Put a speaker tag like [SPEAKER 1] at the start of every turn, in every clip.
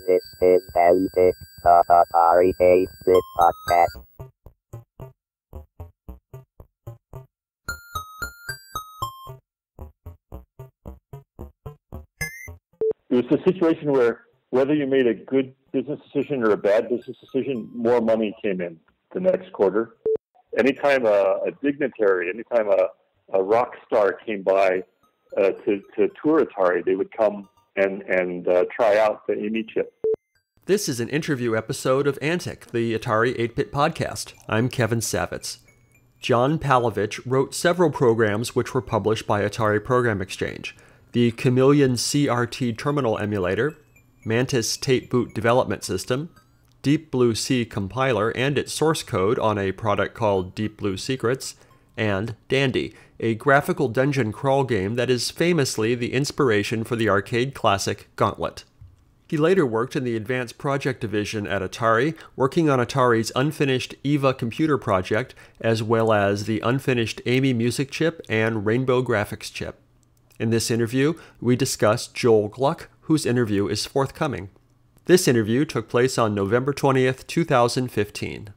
[SPEAKER 1] This is Palevich, the Atari 8-bit podcast.
[SPEAKER 2] It was a situation where whether you made a good business decision or a bad business decision, more money came in the next quarter. Anytime a dignitary, anytime a rock star came by to tour Atari, they would come and try out the EMI chip.
[SPEAKER 3] This is an interview episode of Antic, the Atari 8-bit podcast. I'm Kevin Savitz. John Palevich wrote several programs which were published by Atari Program Exchange: the Chameleon CRT Terminal Emulator, Mantis Tape Boot Development System, Deep Blue Sea Compiler and its source code on a product called Deep Blue Secrets, and Dandy, a graphical dungeon crawl game that is famously the inspiration for the arcade classic Gauntlet. He later worked in the Advanced Project Division at Atari, working on Atari's unfinished EVA computer project, as well as the unfinished Amy music chip and Rainbow graphics chip. In this interview, we discuss Joel Gluck, whose interview is forthcoming. This interview took place on November 20th, 2015.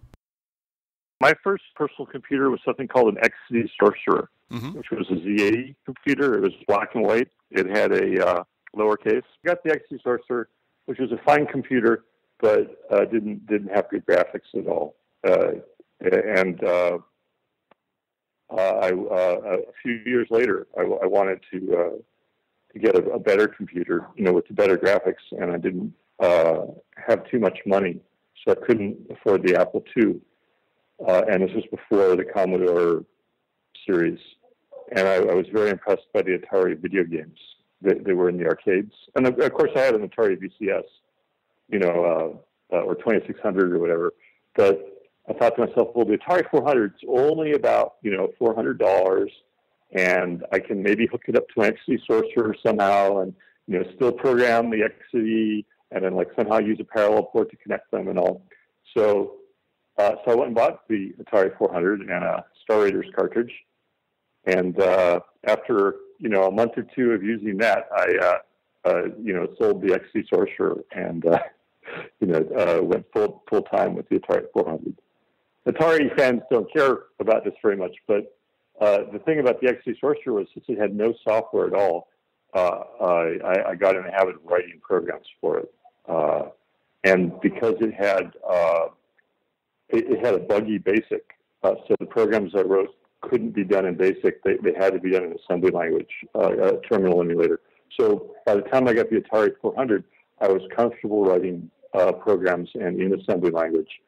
[SPEAKER 2] My first personal computer was something called an XC Sorcerer, which was a Z80 computer. It was black and white. It had a lowercase. I got the XC Sorcerer, which was a fine computer, but didn't have good graphics at all. A few years later, I wanted to get a better computer, with the better graphics, and I didn't have too much money, so I couldn't afford the Apple II. And this was before the Commodore series, and I was very impressed by the Atari video games. They were in the arcades, and of course I had an Atari VCS, or 2600 or whatever. But I thought to myself, well, the Atari 400 is only about $400, and I can maybe hook it up to an XC Sorcerer somehow, and still program the XC, and then somehow use a parallel port to connect them and all. So I went and bought the Atari 400 and a Star Raiders cartridge, and after a month or two of using that, I sold the XC Sorcerer and went full time with the Atari 400. Atari fans don't care about this very much, but the thing about the XC Sorcerer was, since it had no software at all, I got in the habit of writing programs for it, and because it had a buggy BASIC, so the programs I wrote couldn't be done in BASIC. They had to be done in assembly language, a terminal emulator. So by the time I got the Atari 400, I was comfortable writing programs and in assembly language,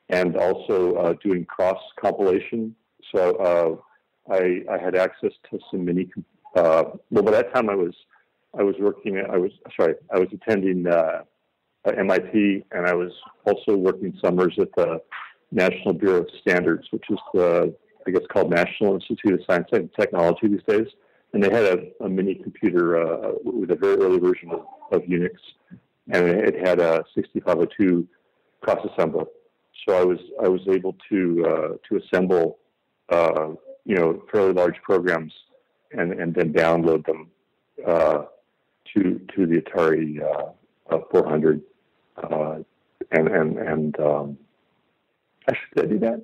[SPEAKER 2] and also doing cross compilation. So I had access to some mini. By that time I was attending MIT, and I was also working summers at the National Bureau of Standards, which is called National Institute of Science and Technology these days. And they had a mini computer with a very early version of Unix, and it had a 6502 cross assembler. So I was able to assemble fairly large programs and then download them to the Atari 400. Should I do that?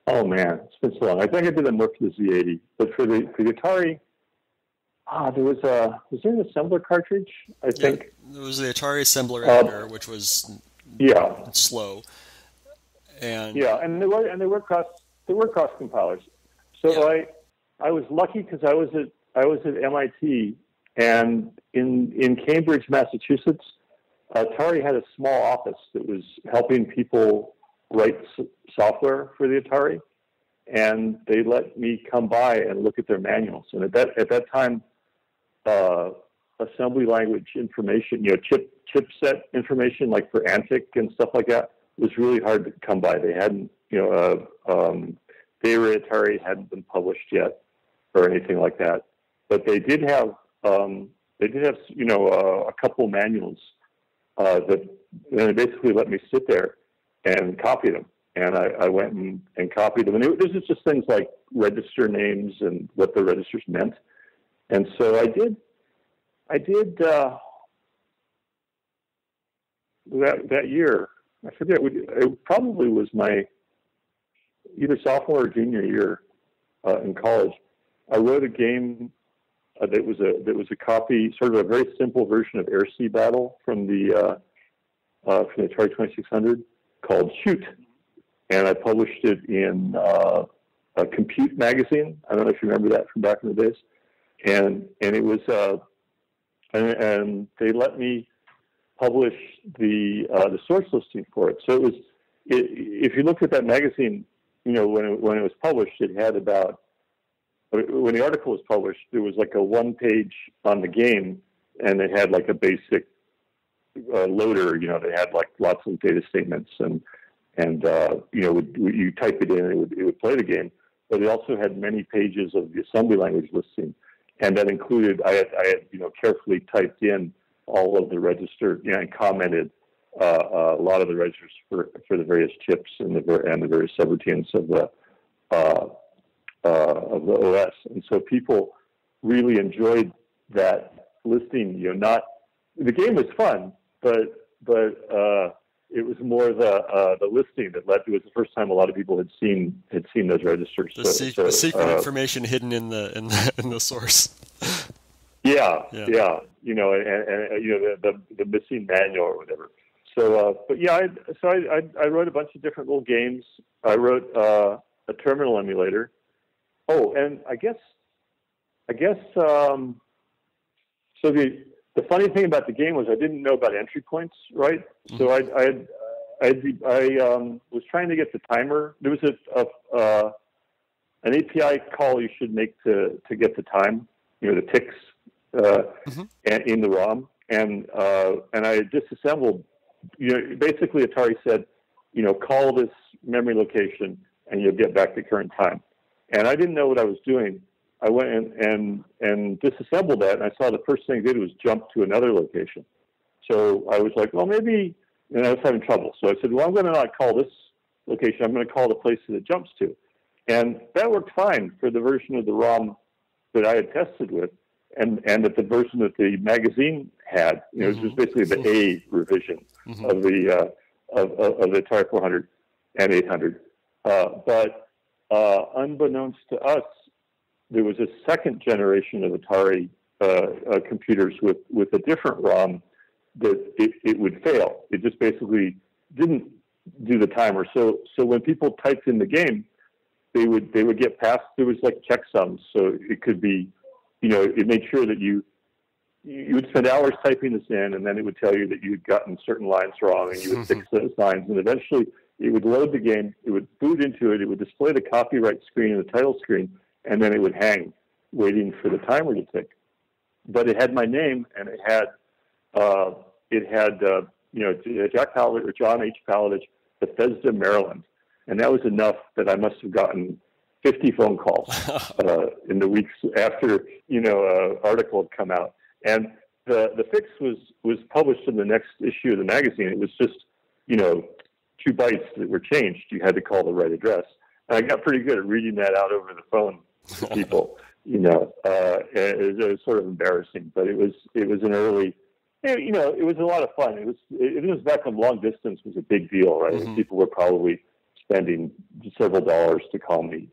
[SPEAKER 2] Oh man, it's been so long. I think I did that more for the Z80, but for the Atari, was there an assembler cartridge? I think
[SPEAKER 3] there was the Atari assembler editor, which was slow, and
[SPEAKER 2] they were cross compilers. So I was lucky because I was at MIT, and in Cambridge, Massachusetts, Atari had a small office that was helping people write software for the Atari, and they let me come by and look at their manuals. And at that time, assembly language information, chipset information, like for Antic and stuff like that, was really hard to come by. They hadn't, Atari hadn't been published yet or anything like that. But they did have a couple manuals that they basically let me sit there and copy them. And I went and copied them. And this is just things like register names and what the registers meant. And so I did that year. I forget. It probably was my either sophomore or junior year in college. I wrote a game that was a copy, sort of a very simple version of Air Sea Battle from the Atari 2600 called Shoot, and I published it in a Compute magazine. I don't know if you remember that from back in the days, and it was and they let me publish the source listing for it. So it was, if you looked at that magazine, when it was published, it had about, when the article was published, there was like a one page on the game, and it had like a basic loader. They had like lots of data statements, and you type it in, and it would play the game. But it also had many pages of the assembly language listing, and that included, I had carefully typed in all of the register, and commented a lot of the registers for the various chips and the various subroutines of the OS. And so people really enjoyed that listing. The game was fun, but it was more the listing that led to. It was the first time a lot of people had seen those registers.
[SPEAKER 3] The secret information hidden in the source.
[SPEAKER 2] Yeah. And the missing manual or whatever. So, I wrote a bunch of different little games. I wrote a terminal emulator. Oh, and I guess. So the funny thing about the game was I didn't know about entry points, right? Mm-hmm. So I was trying to get the timer. There was an API call you should make to get the time, the ticks in the ROM, and I disassembled. Basically Atari said, call this memory location and you'll get back the current time. And I didn't know what I was doing. I went and disassembled that, and I saw the first thing it did was jump to another location. So I was like, well, maybe, and I was having trouble. So I said, well, I'm going to not call this location. I'm going to call the place that it jumps to. And that worked fine for the version of the ROM that I had tested with, and that the version that the magazine had. It was just basically the A revision of the Atari 400 and 800. But unbeknownst to us, there was a second generation of Atari computers with a different ROM that it would fail. It just basically didn't do the timer. So when people typed in the game, they would get past. There was like checksums, so it could be, it made sure that you would spend hours typing this in, and then it would tell you that you'd gotten certain lines wrong, and you would fix those lines, and eventually it would load the game, it would boot into it, it would display the copyright screen and the title screen, and then it would hang, waiting for the timer to tick. But it had my name, and it had Jack Palevich or John H. Palevich, Bethesda, Maryland, and that was enough that I must have gotten 50 phone calls in the weeks after article had come out. And the fix was published in the next issue of the magazine. It was just 2 bytes that were changed. You had to call the right address. And I got pretty good at reading that out over the phone to people. It was sort of embarrassing, but it was an early. It was a lot of fun. It was back when long distance was a big deal, right? Mm-hmm. People were probably spending several dollars to call me,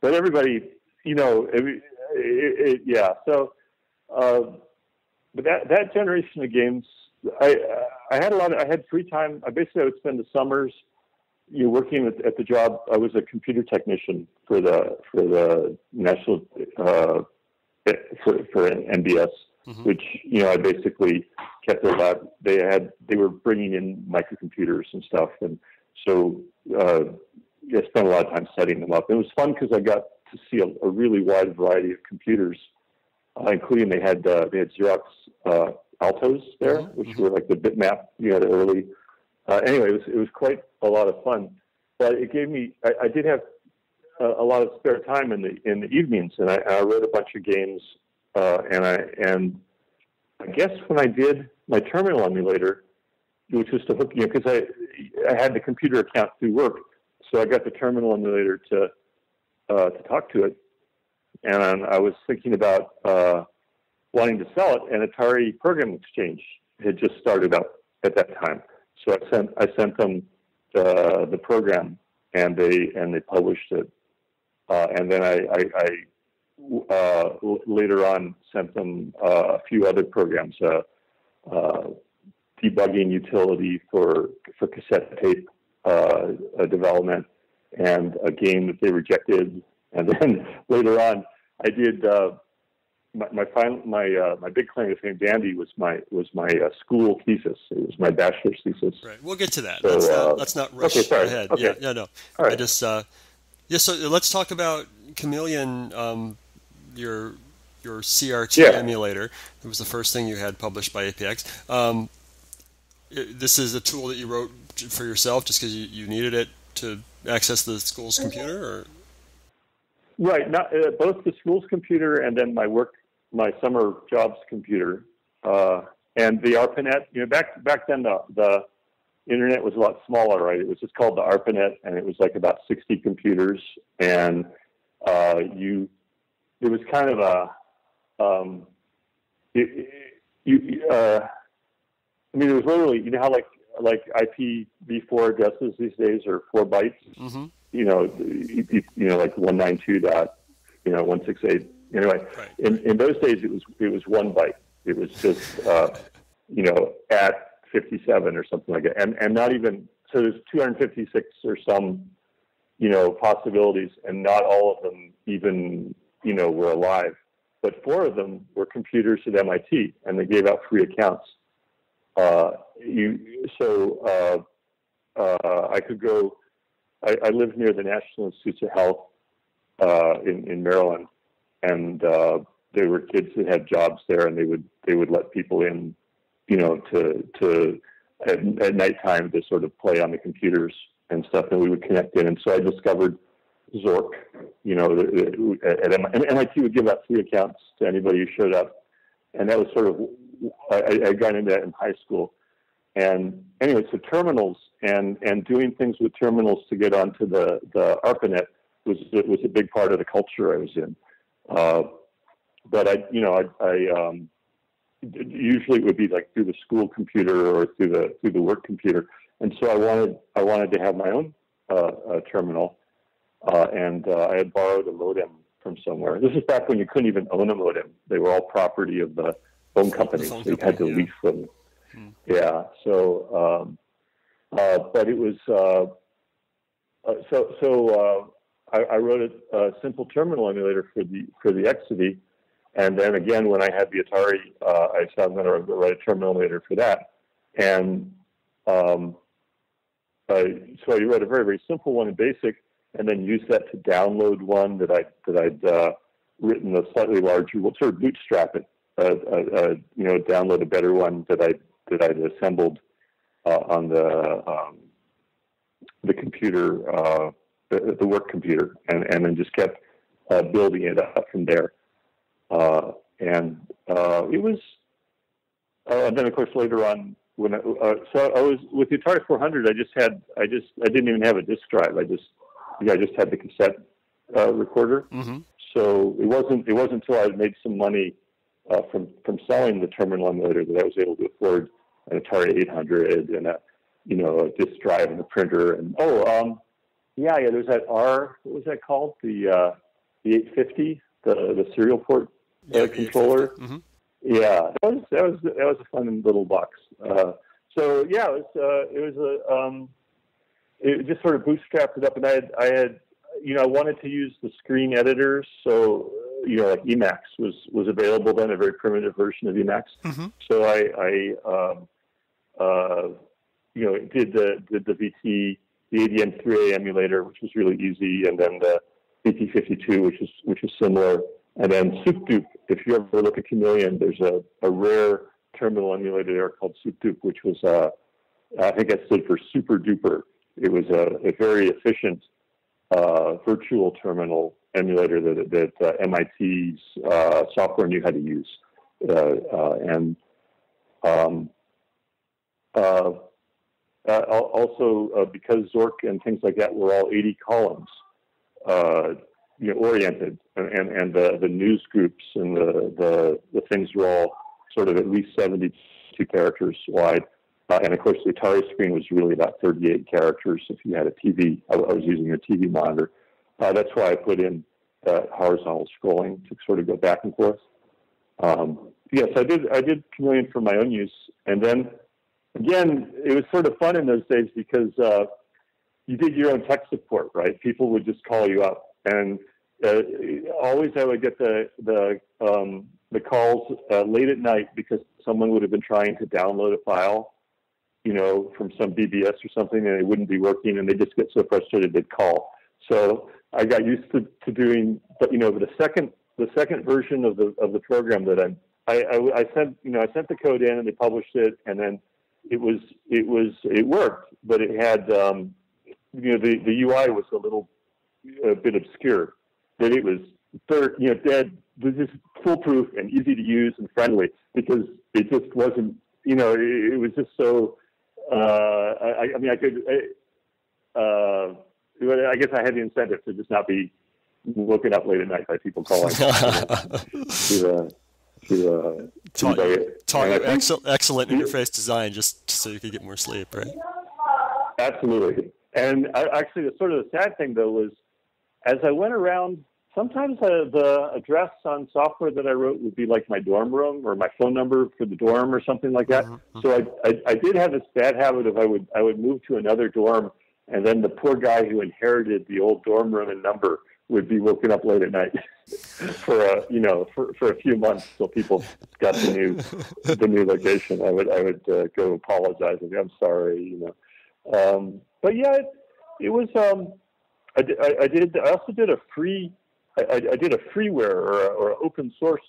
[SPEAKER 2] but everybody, yeah. So, but that generation of games, I had free time. I would spend the summers, working at the job. I was a computer technician for the national for NBS, which I basically kept their lab. They were bringing in microcomputers and stuff, and so I spent a lot of time setting them up. It was fun because I got to see a really wide variety of computers, including they had Xerox Altos there, which were like the bitmap, the early. Anyway, it was quite a lot of fun, but it gave me. I did have a lot of spare time in the evenings, and I wrote a bunch of games, and I guess when I did my terminal emulator, which was to hook, because I had the computer account through work, so I got the terminal emulator to talk to it, and I was thinking about wanting to sell it, and Atari Program Exchange had just started up at that time. So I sent them the program, and they published it. And then I later on sent them a few other programs, debugging utility for cassette tape development, and a game that they rejected. And then later on, I did my big claim to fame, dandy, was my school thesis. It was my bachelor's thesis.
[SPEAKER 3] Right. We'll get to that.
[SPEAKER 2] So,
[SPEAKER 3] let's not rush ahead.
[SPEAKER 2] Okay.
[SPEAKER 3] Yeah. No.
[SPEAKER 2] All right.
[SPEAKER 3] I just so let's talk about Chameleon, your CRT emulator. It was the first thing you had published by APX. This is a tool that you wrote for yourself just because you needed it to access the school's computer, or?
[SPEAKER 2] Right. Not both the school's computer and then my summer jobs computer, and the ARPANET. Back then the internet was a lot smaller, right? It was just called the ARPANET, and it was like about 60 computers, and it was kind of it was literally, how like IPv4 addresses these days are 4 bytes. Mm-hmm. Like 192.168. Anyway, right. In those days it was 1 byte. It was just at 57 or something like that, and not even so. There's 256 or some possibilities, and not all of them even were alive. But 4 of them were computers at MIT, and they gave out free accounts. I could go. I lived near the National Institutes of Health in Maryland, and there were kids that had jobs there, and they would let people in, to at nighttime to sort of play on the computers and stuff, and we would connect in. And so I discovered Zork. At MIT would give out free accounts to anybody who showed up, and that was sort of I got into that in high school. And anyway, so terminals and doing things with terminals to get onto the ARPANET was a big part of the culture I was in. But I usually it would be like through the school computer or through the work computer. And so I wanted to have my own terminal, and I had borrowed a modem from somewhere. This is back when you couldn't even own a modem; they were all property of the phone company. So you had to lease them. Yeah. So, but it was I wrote a simple terminal emulator for the Exidy, and then again when I had the Atari, I said I'm going to write a terminal emulator for that, and so I wrote a very, very simple one in BASIC, and then used that to download one that I'd written a slightly larger, sort of bootstrap it, download a better one that I'd assembled on the computer, the work computer, and then just kept building it up from there. It was, and then of course later on when I was with the Atari 400, I didn't even have a disk drive. I just had the cassette recorder. Mm-hmm. So it wasn't until I made some money from selling the terminal emulator that I was able to afford an Atari 800 and a disk drive and a printer. And there's that what was that called? The 850, the serial port controller. Mm-hmm. Yeah, that was a fun little box. It just sort of bootstrapped it up, and I wanted to use the screen editors, so like Emacs was available then, a very primitive version of Emacs. Mm-hmm. So I did the VT, the ADM3A emulator, which was really easy, and then the VT52, which is similar, and then SoupDupe. If you ever look at Chameleon, there's a rare terminal emulator there called SoupDupe, which was I think that stood for Super Duper. It was a very efficient virtual terminal emulator that MIT's software knew how to use, also because Zork and things like that were all 80 columns oriented, and the news groups and the things were all sort of at least 72 characters wide. And of course, the Atari screen was really about 38 characters. If you had a TV, I was using a TV monitor. That's why I put in horizontal scrolling to sort of go back and forth. Yes, I did Chameleon for my own use, and then again, it was sort of fun in those days because you did your own tech support, right? People would just call you up, and always I would get the calls late at night because someone would have been trying to download a file, from some BBS or something, and it wouldn't be working, and they just get so frustrated they'd call. So I got used to doing, but the second version of the program that I sent the code in and they published it, and then it worked, but it had the UI was a bit obscure, but it was dead. It was just foolproof and easy to use and friendly because it just wasn't it was just so. I guess I had the incentive to just not be woken up late at night by people calling.
[SPEAKER 3] Taught you excellent interface design just so you could get more sleep, right?
[SPEAKER 2] Absolutely. And actually, the sort of the sad thing, though, was as I went around, sometimes the address on software that I wrote would be like my dorm room or my phone number for the dorm or something like that. Mm-hmm. So I did have this bad habit of I would move to another dorm, and then the poor guy who inherited the old dorm room and number would be woken up late at night for a few months till people got the new location. I would go apologize and say, I'm sorry, But yeah, it was. I also did a free. I did a freeware or open source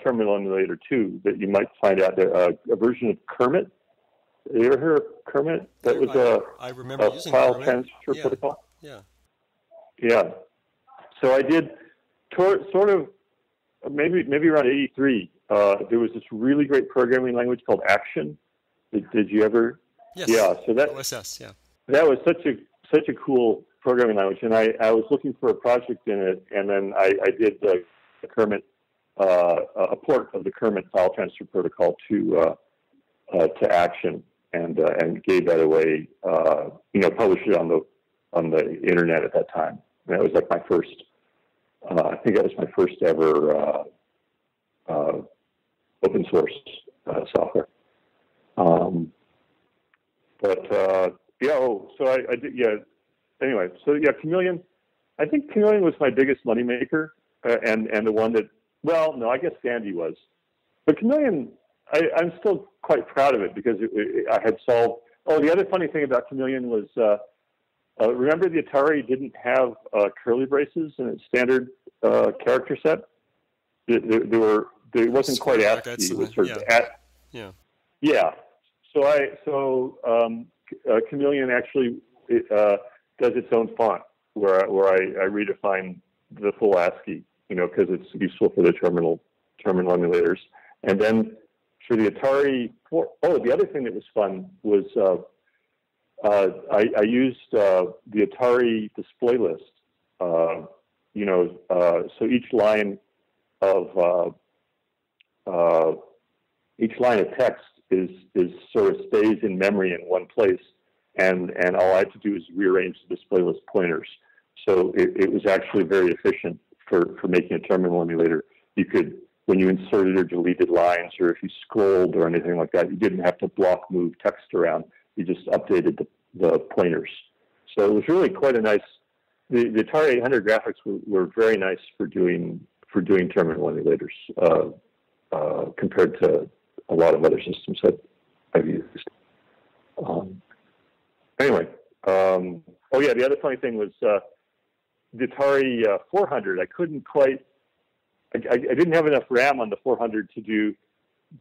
[SPEAKER 2] terminal emulator too that you might find out there. A version of Kermit. You ever heard of Kermit? That was
[SPEAKER 3] I remember using
[SPEAKER 2] file
[SPEAKER 3] Kermit.
[SPEAKER 2] transfer protocol.
[SPEAKER 3] Yeah. Yeah.
[SPEAKER 2] So I did sort of maybe around '83. There was this really great programming language called Action. Did you ever?
[SPEAKER 3] Yes.
[SPEAKER 2] Yeah. So that
[SPEAKER 3] OSS. Yeah.
[SPEAKER 2] That was such a cool programming language, and I was looking for a project in it, and then I did the Kermit a port of the Kermit file transfer protocol to Action, and gave that away. Published it on the internet at that time. And that was like my first. I think that was my first ever open source software. So I did. Yeah. Anyway, so yeah, Chameleon. I think Chameleon was my biggest moneymaker, and the one that. Well, no, I guess Sandy was, but Chameleon. I'm still quite proud of it because I had solved. Oh, the other funny thing about Chameleon was. Remember the Atari didn't have curly braces in its standard character set? There wasn't quite ASCII. It was sort of Yeah. So Chameleon actually does its own font where I redefine the full ASCII, because it's useful for the terminal emulators. And then for the Atari, the other thing that was fun was I used the Atari display list. So each line of text is sort of stays in memory in one place, and all I had to do is rearrange the display list pointers. So it was actually very efficient for making a terminal emulator. You could, when you inserted or deleted lines, or if you scrolled or anything like that, you didn't have to block move text around. You just updated the pointers. So it was really quite a nice. The Atari 800 graphics were very nice for doing terminal emulators compared to a lot of other systems that I've used. The other funny thing was the Atari 400. I couldn't quite. I didn't have enough RAM on the 400 to do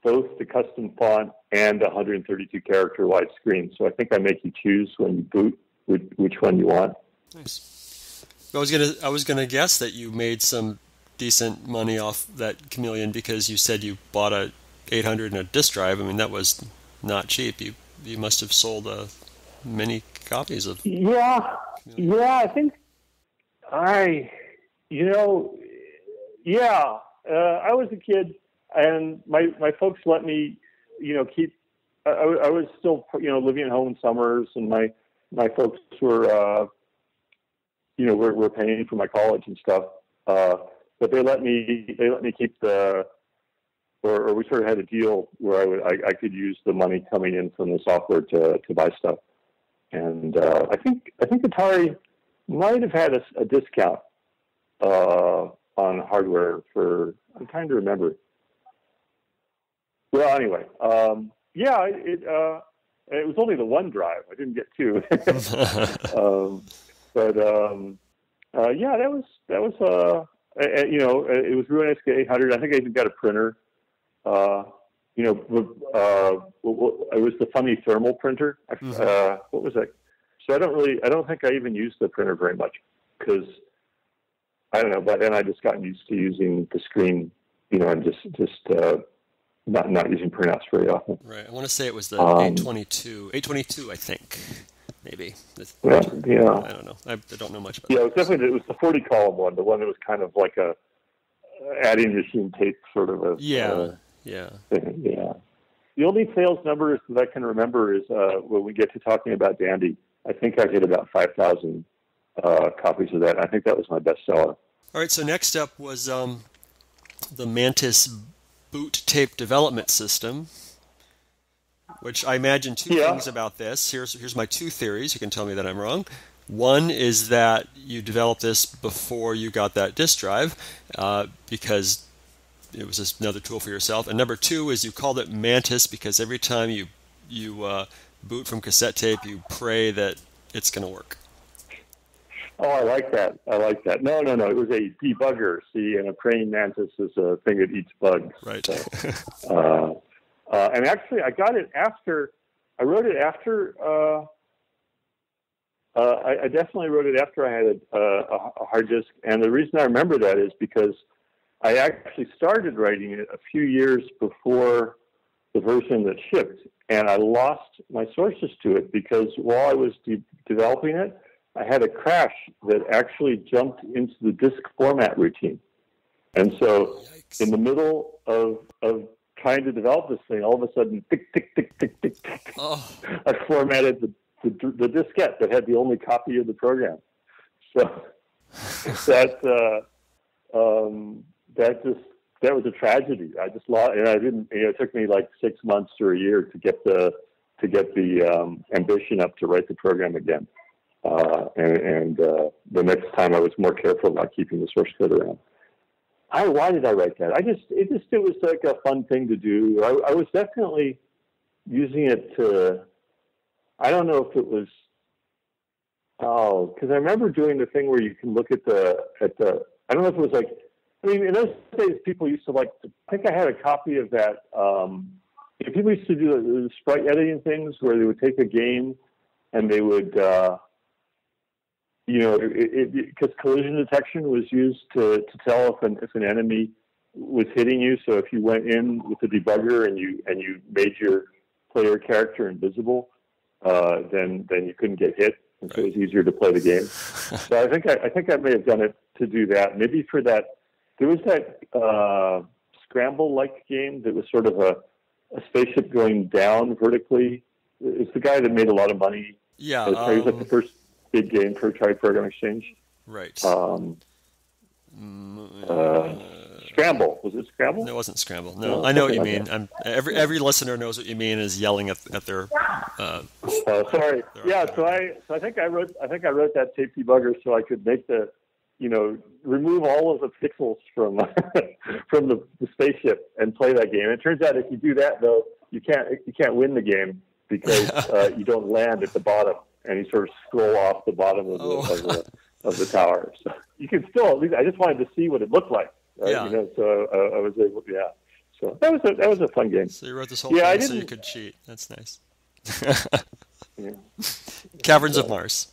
[SPEAKER 2] both the custom font and 132 character wide screen. So I think I make you choose when you boot which one you want.
[SPEAKER 3] Nice. I was gonna guess that you made some decent money off that Chameleon because you said you bought a 800 and a disk drive. I mean, that was not cheap. You must have sold many copies of.
[SPEAKER 2] Yeah. I think I was a kid, and my folks let me, keep I was still, living at home in summers, and my folks were, were paying for my college and stuff. But they let me keep or we sort of had a deal where I could use the money coming in from the software to buy stuff. And I think Atari might have had a discount on hardware I'm trying to remember. Well, anyway, it was only the one drive. I didn't get two. That was it was Ruin SK800. I think I even got a printer. It was the funny thermal printer. What was that? So I don't think I even used the printer very much, because I don't know. But then I just gotten used to using the screen, and just not using printouts very often.
[SPEAKER 3] Right. I want to say it was the 822, I think, maybe.
[SPEAKER 2] Yeah.
[SPEAKER 3] I don't know. I don't know much about
[SPEAKER 2] it was it was the 40 column one, the one that was kind of like a adding machine tape sort of a thing. Yeah. The only sales numbers that I can remember is when we get to talking about Dandy. I think I hit about 5,000 copies of that. I think that was my best seller.
[SPEAKER 3] All right. So next up was the Mantis boot tape development system, which I imagine two things about this. Here's my two theories. You can tell me that I'm wrong. One is that you developed this before you got that disk drive, because it was just another tool for yourself. And number two is you called it Mantis because every time you boot from cassette tape, you pray that it's going to work.
[SPEAKER 2] Oh, I like that. No. It was a debugger. See, and a praying mantis is a thing that eats bugs.
[SPEAKER 3] Right.
[SPEAKER 2] So, and actually, I got it after. I wrote it after. I definitely wrote it after I had a hard disk, and the reason I remember that is because I actually started writing it a few years before the version that shipped, and I lost my sources to it because while I was developing it, I had a crash that actually jumped into the disk format routine. And so in the middle of trying to develop this thing, all of a sudden, tick, tick, tick, tick, tick, tick, I formatted the diskette that had the only copy of the program. So that was a tragedy. I just lost, and I didn't. It took me like 6 months or a year to get the ambition up to write the program again. And the next time I was more careful about keeping the source code around. Why did I write that? It was like a fun thing to do. I was definitely using it to. I don't know if it was. Because I remember doing the thing where you can look at the. I don't know if it was like. I mean, in those days, people used to like. I think I had a copy of that. People used to do the sprite editing things where they would take a game and they would. Because collision detection was used to tell if an enemy was hitting you. So if you went in with the debugger and you made your player character invisible, then you couldn't get hit, and so it was easier to play the game. So I think I may have done it to do that. Maybe for that, there was that Scramble-like game that was sort of a spaceship going down vertically. It's the guy that made a lot of money.
[SPEAKER 3] Yeah,
[SPEAKER 2] it was like the first big game for Atari Program Exchange.
[SPEAKER 3] Right.
[SPEAKER 2] Scramble. Was it Scramble?
[SPEAKER 3] No, it wasn't Scramble. No, I know what you mean. Every listener knows what you mean is yelling at their.
[SPEAKER 2] Sorry. So I think I wrote that tape debugger so I could make remove all of the pixels from from the spaceship and play that game. And it turns out if you do that though, you can't win the game because you don't land at the bottom. And you sort of scroll off the bottom of the tower. So you can still, at least, I just wanted to see what it looked like. Right?
[SPEAKER 3] Yeah.
[SPEAKER 2] So I was able, So that was a fun game.
[SPEAKER 3] So you wrote this whole thing so you could cheat. That's nice. Caverns of Mars.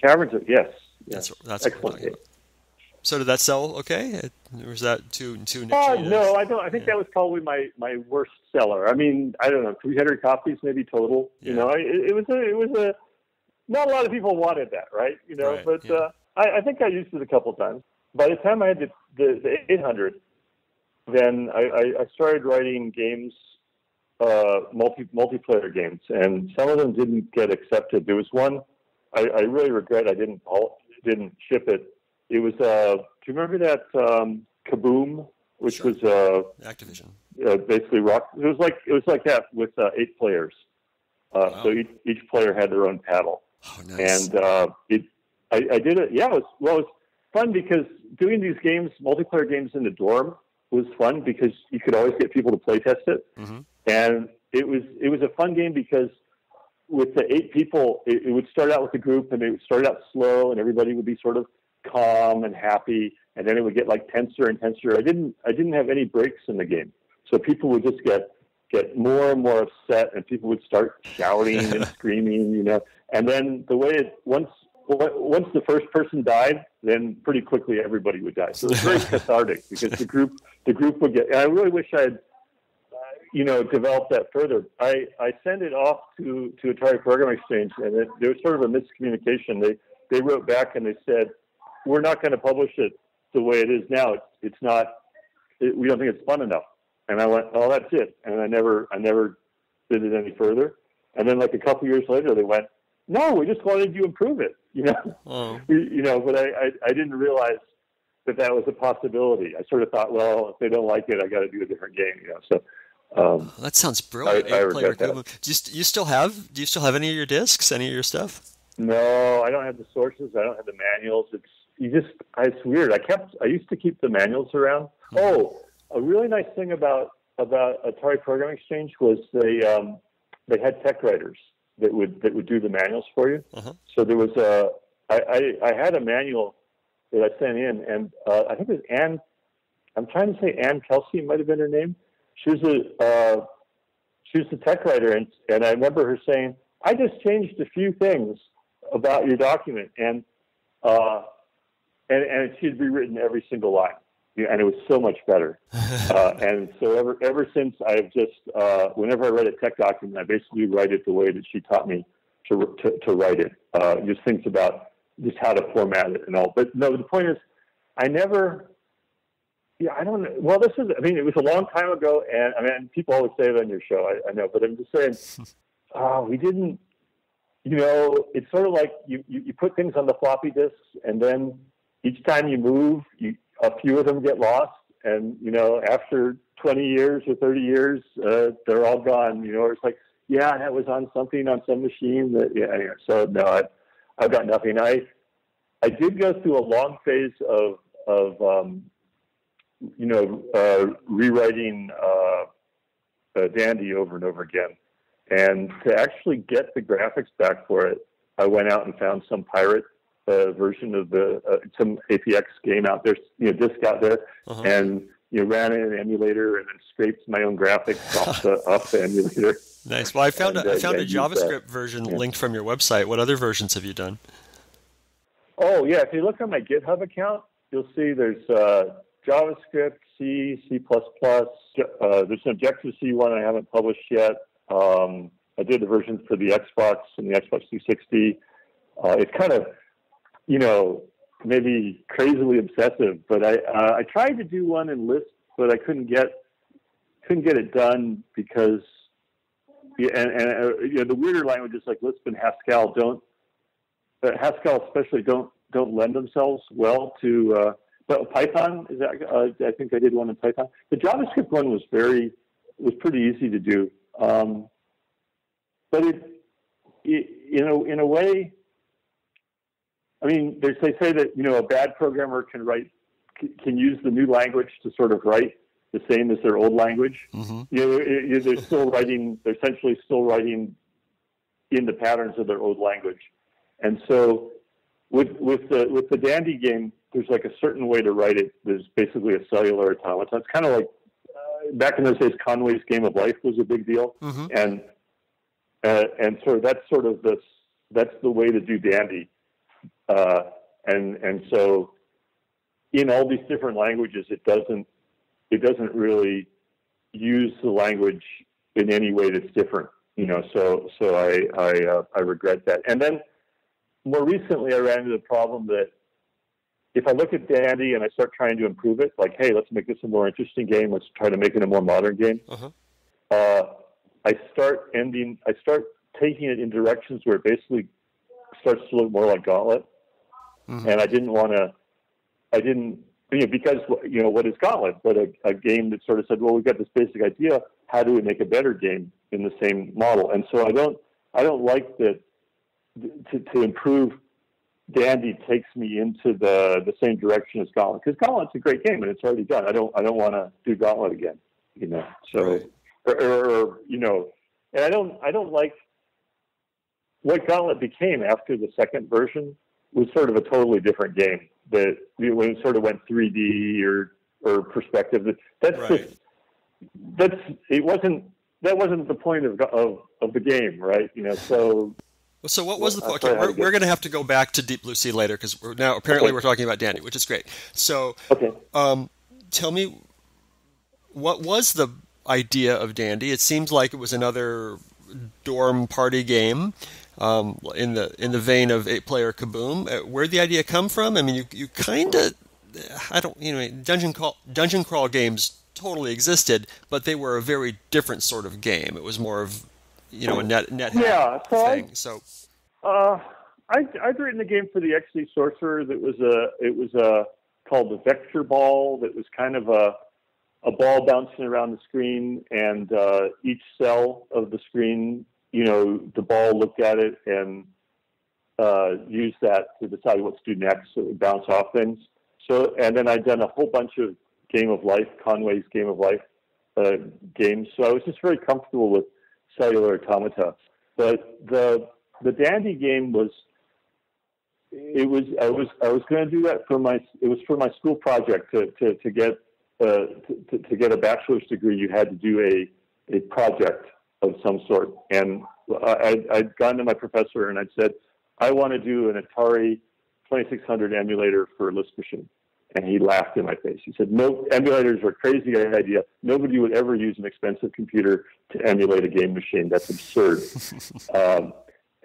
[SPEAKER 2] Yes.
[SPEAKER 3] That's
[SPEAKER 2] excellent game.
[SPEAKER 3] So did that sell okay? Or was that too niche?
[SPEAKER 2] No, I don't. I think that was probably my worst seller. I mean, I don't know, 300 copies maybe total.
[SPEAKER 3] Yeah.
[SPEAKER 2] It was a not a lot of people wanted that, right?
[SPEAKER 3] Right,
[SPEAKER 2] but I think I used it a couple times. By the time I had the 800, then I started writing games multiplayer games, and some of them didn't get accepted. There was one I really regret I didn't ship it. It was do you remember that Kaboom, which
[SPEAKER 3] Sure.
[SPEAKER 2] was
[SPEAKER 3] Activision.
[SPEAKER 2] basically rock? It was like that with 8 players.
[SPEAKER 3] Wow.
[SPEAKER 2] So each player had their own paddle.
[SPEAKER 3] Oh, nice.
[SPEAKER 2] And I did it. Yeah, it was fun because doing these games, multiplayer games in the dorm, was fun because you could always get people to play test it.
[SPEAKER 3] Mm-hmm.
[SPEAKER 2] And it was a fun game because with the 8 people, it would start out with a group, and it would start out slow, and everybody would be sort of calm and happy, and then it would get like tenser and tenser. I didn't have any breaks in the game, so people would just get more and more upset, and people would start shouting and screaming, you know. And then once the first person died, then pretty quickly everybody would die. So it was very cathartic because the group would get. And I really wish I'd developed that further. I sent it off to Atari Program Exchange, and there was sort of a miscommunication. They wrote back and they said, "We're not going to publish it the way it is now. It's not. We don't think it's fun enough." And I went, "Oh, that's it." And I never did it any further. And then like a couple years later, they went, "No, we just wanted you to improve it."
[SPEAKER 3] Oh.
[SPEAKER 2] But I didn't realize that was a possibility. I sort of thought, well, if they don't like it, I got to do a different game. So.
[SPEAKER 3] That sounds brilliant.
[SPEAKER 2] I
[SPEAKER 3] 8-player
[SPEAKER 2] regret
[SPEAKER 3] Kaboom. Do you still have any of your discs, any of your stuff?
[SPEAKER 2] No, I don't have the sources. I don't have the manuals. It's weird. I used to keep the manuals around.
[SPEAKER 3] Mm-hmm.
[SPEAKER 2] Oh, a really nice thing about Atari Program Exchange was they had tech writers that would do the manuals for you. Uh-huh. So there was I had a manual that I sent in, and I think it was Ann. I'm trying to say Ann Kelsey might have been her name. She was the tech writer, and I remember her saying, "I just changed a few things about your document," and she'd rewritten every single line, and it was so much better. And so ever since, I've just whenever I write a tech document, I basically write it the way that she taught me to write it. Just things about just how to format it and all. But no, the point is, I never. Yeah, I don't know. Well, it was a long time ago, and people always say it on your show, I know, but I'm just saying, we didn't, it's sort of like you put things on the floppy disks, and then each time you move, a few of them get lost, and, after 20 years or 30 years, they're all gone, it's like, yeah, that was on something on some machine anyway. So, no, I've got nothing. I did go through a long phase of rewriting Dandy over and over again. And to actually get the graphics back for it, I went out and found some pirate version of some APX game out there, disc out there, uh-huh. And ran in an emulator and then scraped my own graphics off the emulator.
[SPEAKER 3] Nice. Well, I found a JavaScript version linked from your website. What other versions have you done?
[SPEAKER 2] Oh, yeah. If you look on my GitHub account, you'll see there's JavaScript, C, C++. There's an Objective-C one I haven't published yet. I did the version for the Xbox and the Xbox 360. It's kind of, maybe crazily obsessive, but I tried to do one in Lisp, but I couldn't get it done because, the weirder languages like Lisp and Haskell Haskell especially don't lend themselves well to. But Python I think I did one in Python. The JavaScript one was pretty easy to do, but in a way, I mean, they say that a bad programmer can use the new language to sort of write the same as their old language. Mm-hmm. They're essentially still writing in the patterns of their old language, and so with the Dandy game, there's like a certain way to write it. There's basically a cellular automaton. It's kind of like back in those days, Conway's Game of Life was a big deal, mm-hmm. and so that's the way to do Dandy, and so in all these different languages, it doesn't really use the language in any way that's different, So I regret that. And then more recently, I ran into the problem that if I look at Dandy and I start trying to improve it, like, hey, let's make this a more interesting game. Let's try to make it a more modern game. Uh-huh. I start taking it in directions where it basically starts to look more like Gauntlet. Mm-hmm. And I didn't, because, what is Gauntlet? But a game that sort of said, well, we've got this basic idea. How do we make a better game in the same model? And so I don't like that to improve Dandy takes me into the same direction as Gauntlet, because Gauntlet's a great game and it's already done. I don't want to do Gauntlet again, So, right. And I don't like what Gauntlet became after the second version was sort of a totally different game. That when it sort of went 3D or perspective, that wasn't the point of the game, right?
[SPEAKER 3] So what was the point? Okay, we're going to have to go back to Deep Blue Sea later because we're talking about Dandy, which is great. So, tell me, what was the idea of Dandy? It seems like it was another dorm party game in the vein of 8-player Kaboom. Where'd the idea come from? I mean, you kind of, dungeon crawl games totally existed, but they were a very different sort of game. It was more of a net thing.
[SPEAKER 2] I'd written a game for the XC Sorcerer that was called the Vector Ball. That was kind of a ball bouncing around the screen, and each cell of the screen, the ball looked at it and used that to decide what to do next. So it would bounce off things. So, and then I'd done a whole bunch of Game of Life, Conway's Game of Life games. So I was just very comfortable with cellular automata. But the Dandy game I was going to do that for my school project to get a bachelor's degree. You had to do a project of some sort, and I'd gone to my professor and I'd said, I want to do an Atari 2600 emulator for a Lisp machine. And he laughed in my face. He said, no, emulators are a crazy idea. Nobody would ever use an expensive computer to emulate a game machine. That's absurd.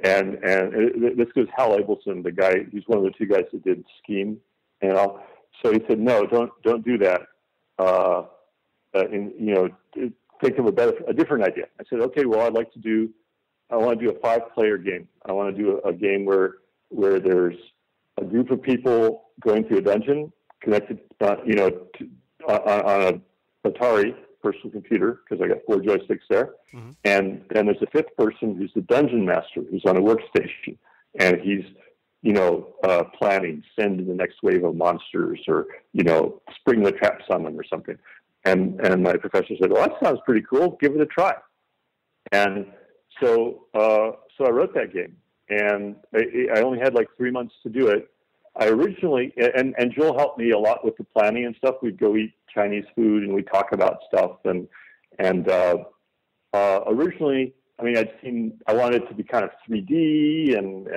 [SPEAKER 2] And this was Hal Abelson, the guy, he's one of the two guys that did Scheme. So he said, no, don't do that. Think of a different idea. I said, okay, well, I want to do a 5-player game. I want to do a game where there's a group of people going through a dungeon connected, on a Atari personal computer, because I got 4 joysticks there. Mm-hmm. And then there's a 5th person who's the dungeon master, who's on a workstation, and he's, planning, sending the next wave of monsters, or, spring the traps on them or something. And my professor said, well, that sounds pretty cool. Give it a try. And so I wrote that game, and I only had like 3 months to do it. I originally, and Joel helped me a lot with the planning and stuff. We'd go eat Chinese food and we'd talk about stuff. And originally, I wanted it to be kind of 3D and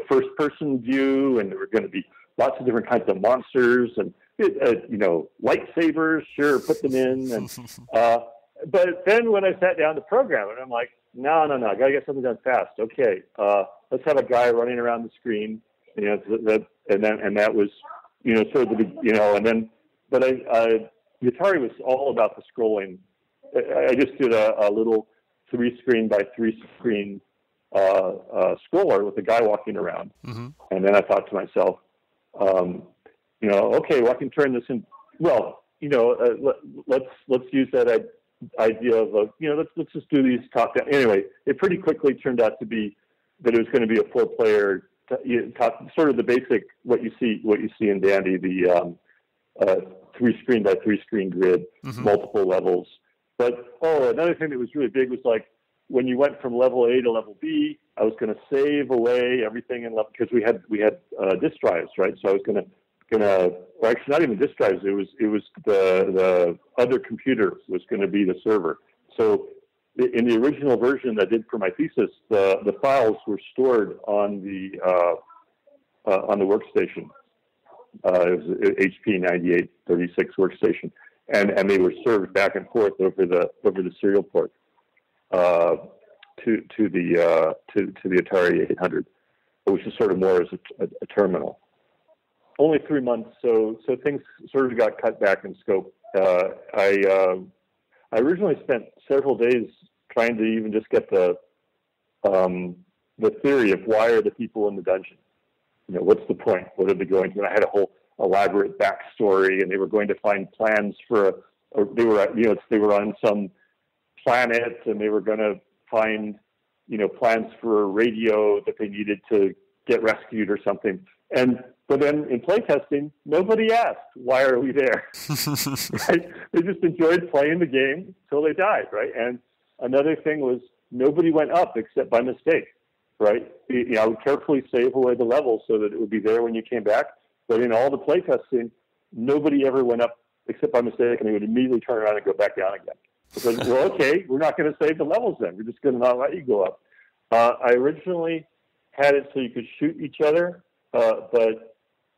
[SPEAKER 2] first person view, and there were going to be lots of different kinds of monsters and, lightsabers, sure, put them in. And, but then when I sat down to program it, I'm like, no, I got to get something done fast. Okay. Let's have a guy running around the screen, and that was, sort of but the Atari was all about the scrolling. I just did a little 3-screen by 3-screen scroller with a guy walking around. Mm-hmm. And then I thought to myself, okay, well, I can turn this in. Well, let's use that idea of, let's just do these top down. Anyway, it pretty quickly turned out to be that it was going to be a 4-player, sort of the basic what you see in Dandy, the 3-screen by 3-screen grid, mm-hmm. multiple levels. But another thing that was really big was like when you went from level A to level B, I was going to save away everything in level, because we had disk drives, right? So I was going to well, actually not even disk drives. It was the other computer was going to be the server. So in the original version I did for my thesis, the files were stored on the workstation. It was an HP 9836 workstation, and they were served back and forth over the serial port to the Atari 800, which is sort of more as a terminal. Only 3 months, so things sort of got cut back in scope. I originally spent several days trying to even just get the theory of why are the people in the dungeon? What's the point? What are they going to? And I had a whole elaborate backstory, and they were going to find plans they were on some planet, and they were going to find, plans for a radio that they needed to get rescued or something. But then in playtesting, nobody asked, why are we there? Right? They just enjoyed playing the game till they died, right? And another thing was nobody went up except by mistake, right? I would carefully save away the level so that it would be there when you came back. But in all the playtesting, nobody ever went up except by mistake, and they would immediately turn around and go back down again. Because, well, okay, we're not going to save the levels then. We're just going to not let you go up. I originally had it so you could shoot each other, but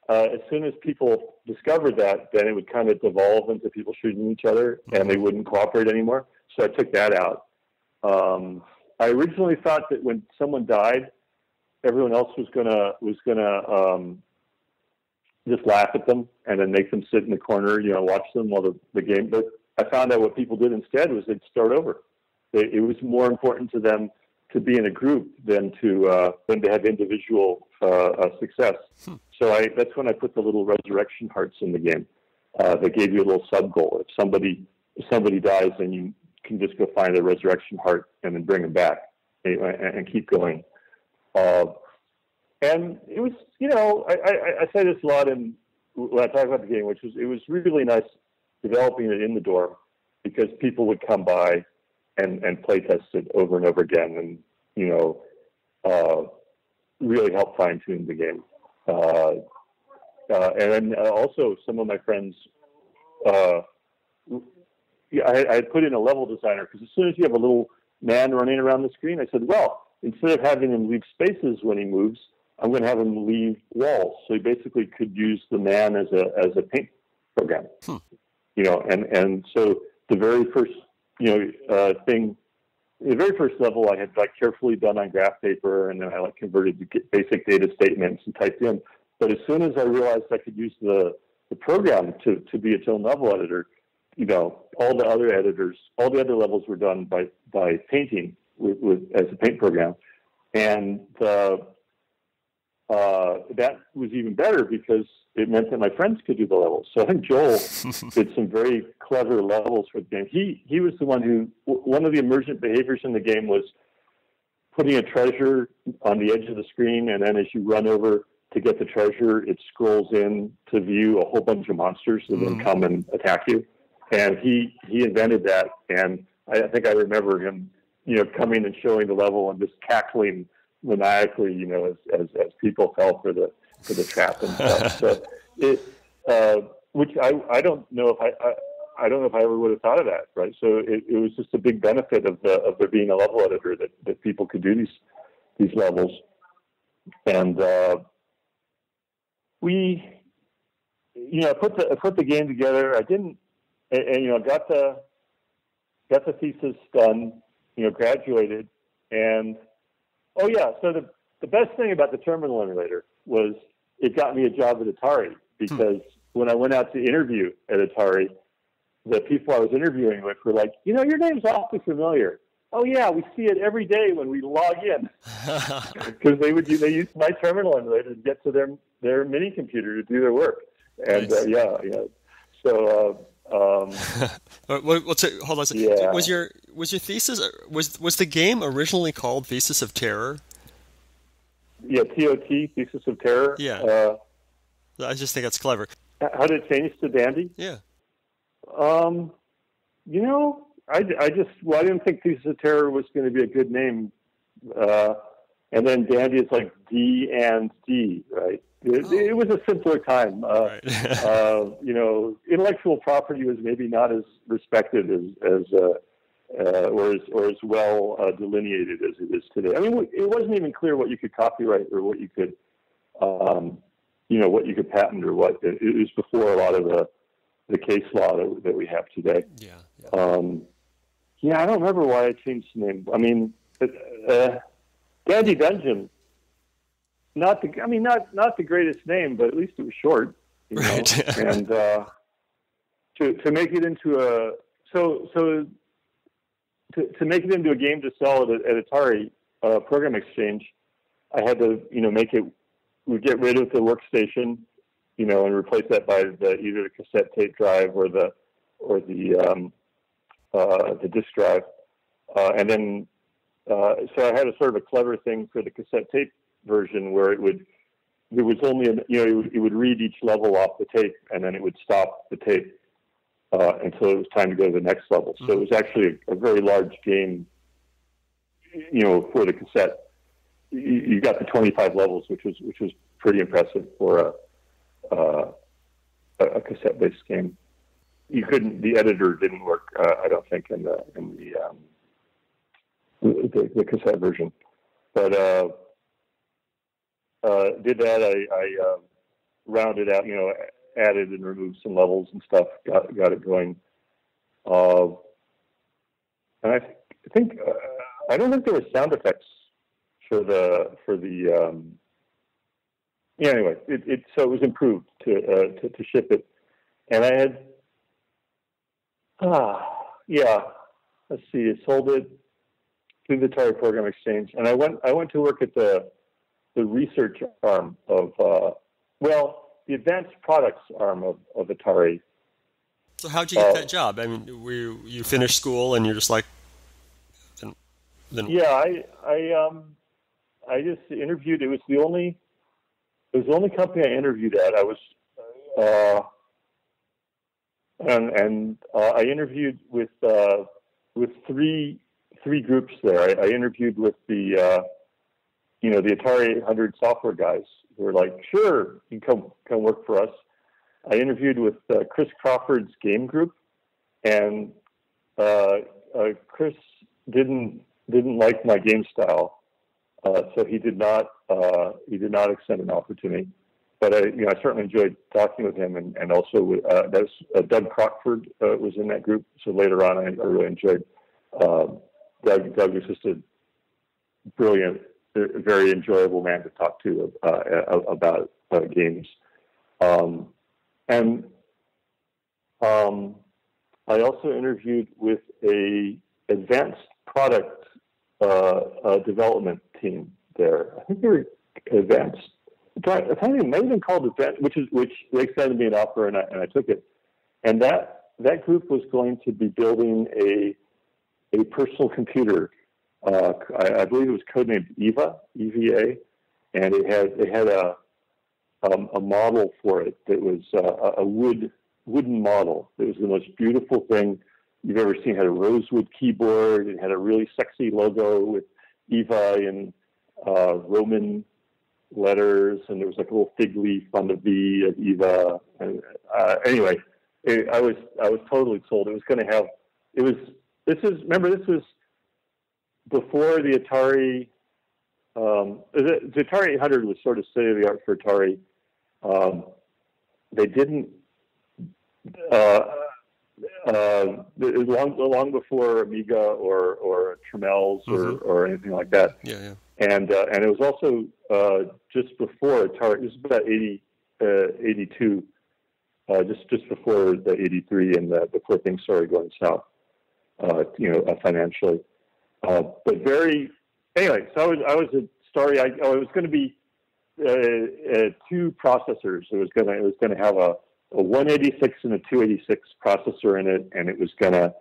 [SPEAKER 2] as soon as people discovered that, then it would kind of devolve into people shooting each other, and they wouldn't cooperate anymore. So I took that out. I originally thought that when someone died, everyone else was gonna just laugh at them and then make them sit in the corner, watch them while the game. But I found out what people did instead was they'd start over. It was more important to them to be in a group than to have individual success. So that's when I put the little resurrection hearts in the game. They gave you a little sub goal. If somebody dies, then you can just go find a resurrection heart and then bring them back and keep going. And it was, I say this a lot when I talk about the game, which was, it was really nice developing it in the dorm because people would come by and play test it over and over again and, really help fine tune the game. And then also some of my friends, I put in a level designer because as soon as you have a little man running around the screen, I said, well, instead of having him leave spaces when he moves, I'm going to have him leave walls. So he basically could use the man as a paint program, and so the very first, the very first level I had carefully done on graph paper, and then I converted the basic data statements and typed in. But as soon as I realized I could use the program to be its own level editor, all the other levels were done by painting as a paint program. And that was even better because it meant that my friends could do the levels. So I think Joel did some very clever levels for the game. He was the one of the emergent behaviors in the game was putting a treasure on the edge of the screen, and then as you run over to get the treasure, it scrolls in to view a whole bunch of monsters that then come and attack you. And he invented that, and I think I remember him, coming and showing the level and just cackling maniacally, as people fell for the trap and stuff. So which I don't know if I don't know if I ever would have thought of that, right? So it was just a big benefit of there being a level editor that people could do these levels, and we, put the game together. I didn't, and got the thesis done, graduated, and so the best thing about the terminal emulator was it got me a job at Atari, because when I went out to interview at Atari, the people I was interviewing with were like, your name's awfully familiar. Oh yeah, we see it every day when we log in, because they used my terminal emulator to get to their mini computer to do their work, and nice. So.
[SPEAKER 3] Hold on a second. Yeah. Was your thesis was the game originally called Thesis of Terror?
[SPEAKER 2] Yeah, TOT, Thesis of Terror.
[SPEAKER 3] Yeah. I just think that's clever.
[SPEAKER 2] How did it change to Dandy?
[SPEAKER 3] Yeah.
[SPEAKER 2] I didn't think Thesis of Terror was going to be a good name, and then Dandy is like D and D, right? It was a simpler time.
[SPEAKER 3] Right.
[SPEAKER 2] Intellectual property was maybe not as respected or as well delineated as it is today. I mean, it wasn't even clear what you could copyright or what you could, what you could patent or what. It was before a lot of the case law that we have today.
[SPEAKER 3] Yeah.
[SPEAKER 2] I don't remember why I changed the name. I mean, Dandy Dungeon. Not the greatest name, but at least it was short,
[SPEAKER 3] Right.
[SPEAKER 2] And to make it into a so to make it into a game to sell at Atari Program Exchange, I had to, make it. We'd get rid of the workstation, and replace that by either the cassette tape drive or the disk drive, and then so I had a sort of a clever thing for the cassette tape version where it was only it would read each level off the tape and then it would stop the tape until it was time to go to the next level. So it was actually a very large game, for the cassette. You got the 25 levels, which was pretty impressive for a cassette-based game. You couldn't. The editor didn't work. I don't think in the cassette version. But did that. I rounded out. Added and removed some levels and stuff. Got it going. And I think I don't think there were sound effects for the. Anyway, so it was improved to ship it, and I had. Let's see. I sold it through the Atari Program Exchange, and I went to work at the research arm of the advanced products arm of Atari.
[SPEAKER 3] So how'd you get that job? I mean, you finished school and you're just like, then.
[SPEAKER 2] Yeah, I just interviewed. It was the only company I interviewed at. I was. And I interviewed with three groups there. I interviewed with the Atari 800 software guys who were like, sure, you can come work for us. I interviewed with Chris Crawford's game group, and Chris didn't like my game style, so he did not extend an offer to me. But I certainly enjoyed talking with him, and also Doug Crockford was in that group. So later on, I really enjoyed Doug. Doug was just a brilliant, very enjoyable man to talk to about games. And I also interviewed with a advanced product development team there. I think they were advanced. I think it may have been called Advanced, which they extended me an offer, and I took it. And that group was going to be building a personal computer. I believe it was codenamed EVA, EVA, and it had a model for it that was a wooden model. It was the most beautiful thing you've ever seen. It had a rosewood keyboard. It had a really sexy logo with EVA in Roman letters, and there was like a little fig leaf on the V of EVA. And anyway, I was totally sold. It was going to have. This was before the Atari. The Atari 800 was sort of state of the art for Atari. They didn't. It was long before Amiga or Tremels or anything like that.
[SPEAKER 3] Yeah.
[SPEAKER 2] And it was also just before Atari. It was about 82, just before the 83 and before things started going south, financially. But anyway. So I was a story. It was going to be two processors. It was going to have a 186 and a 286 processor in it, and it was going to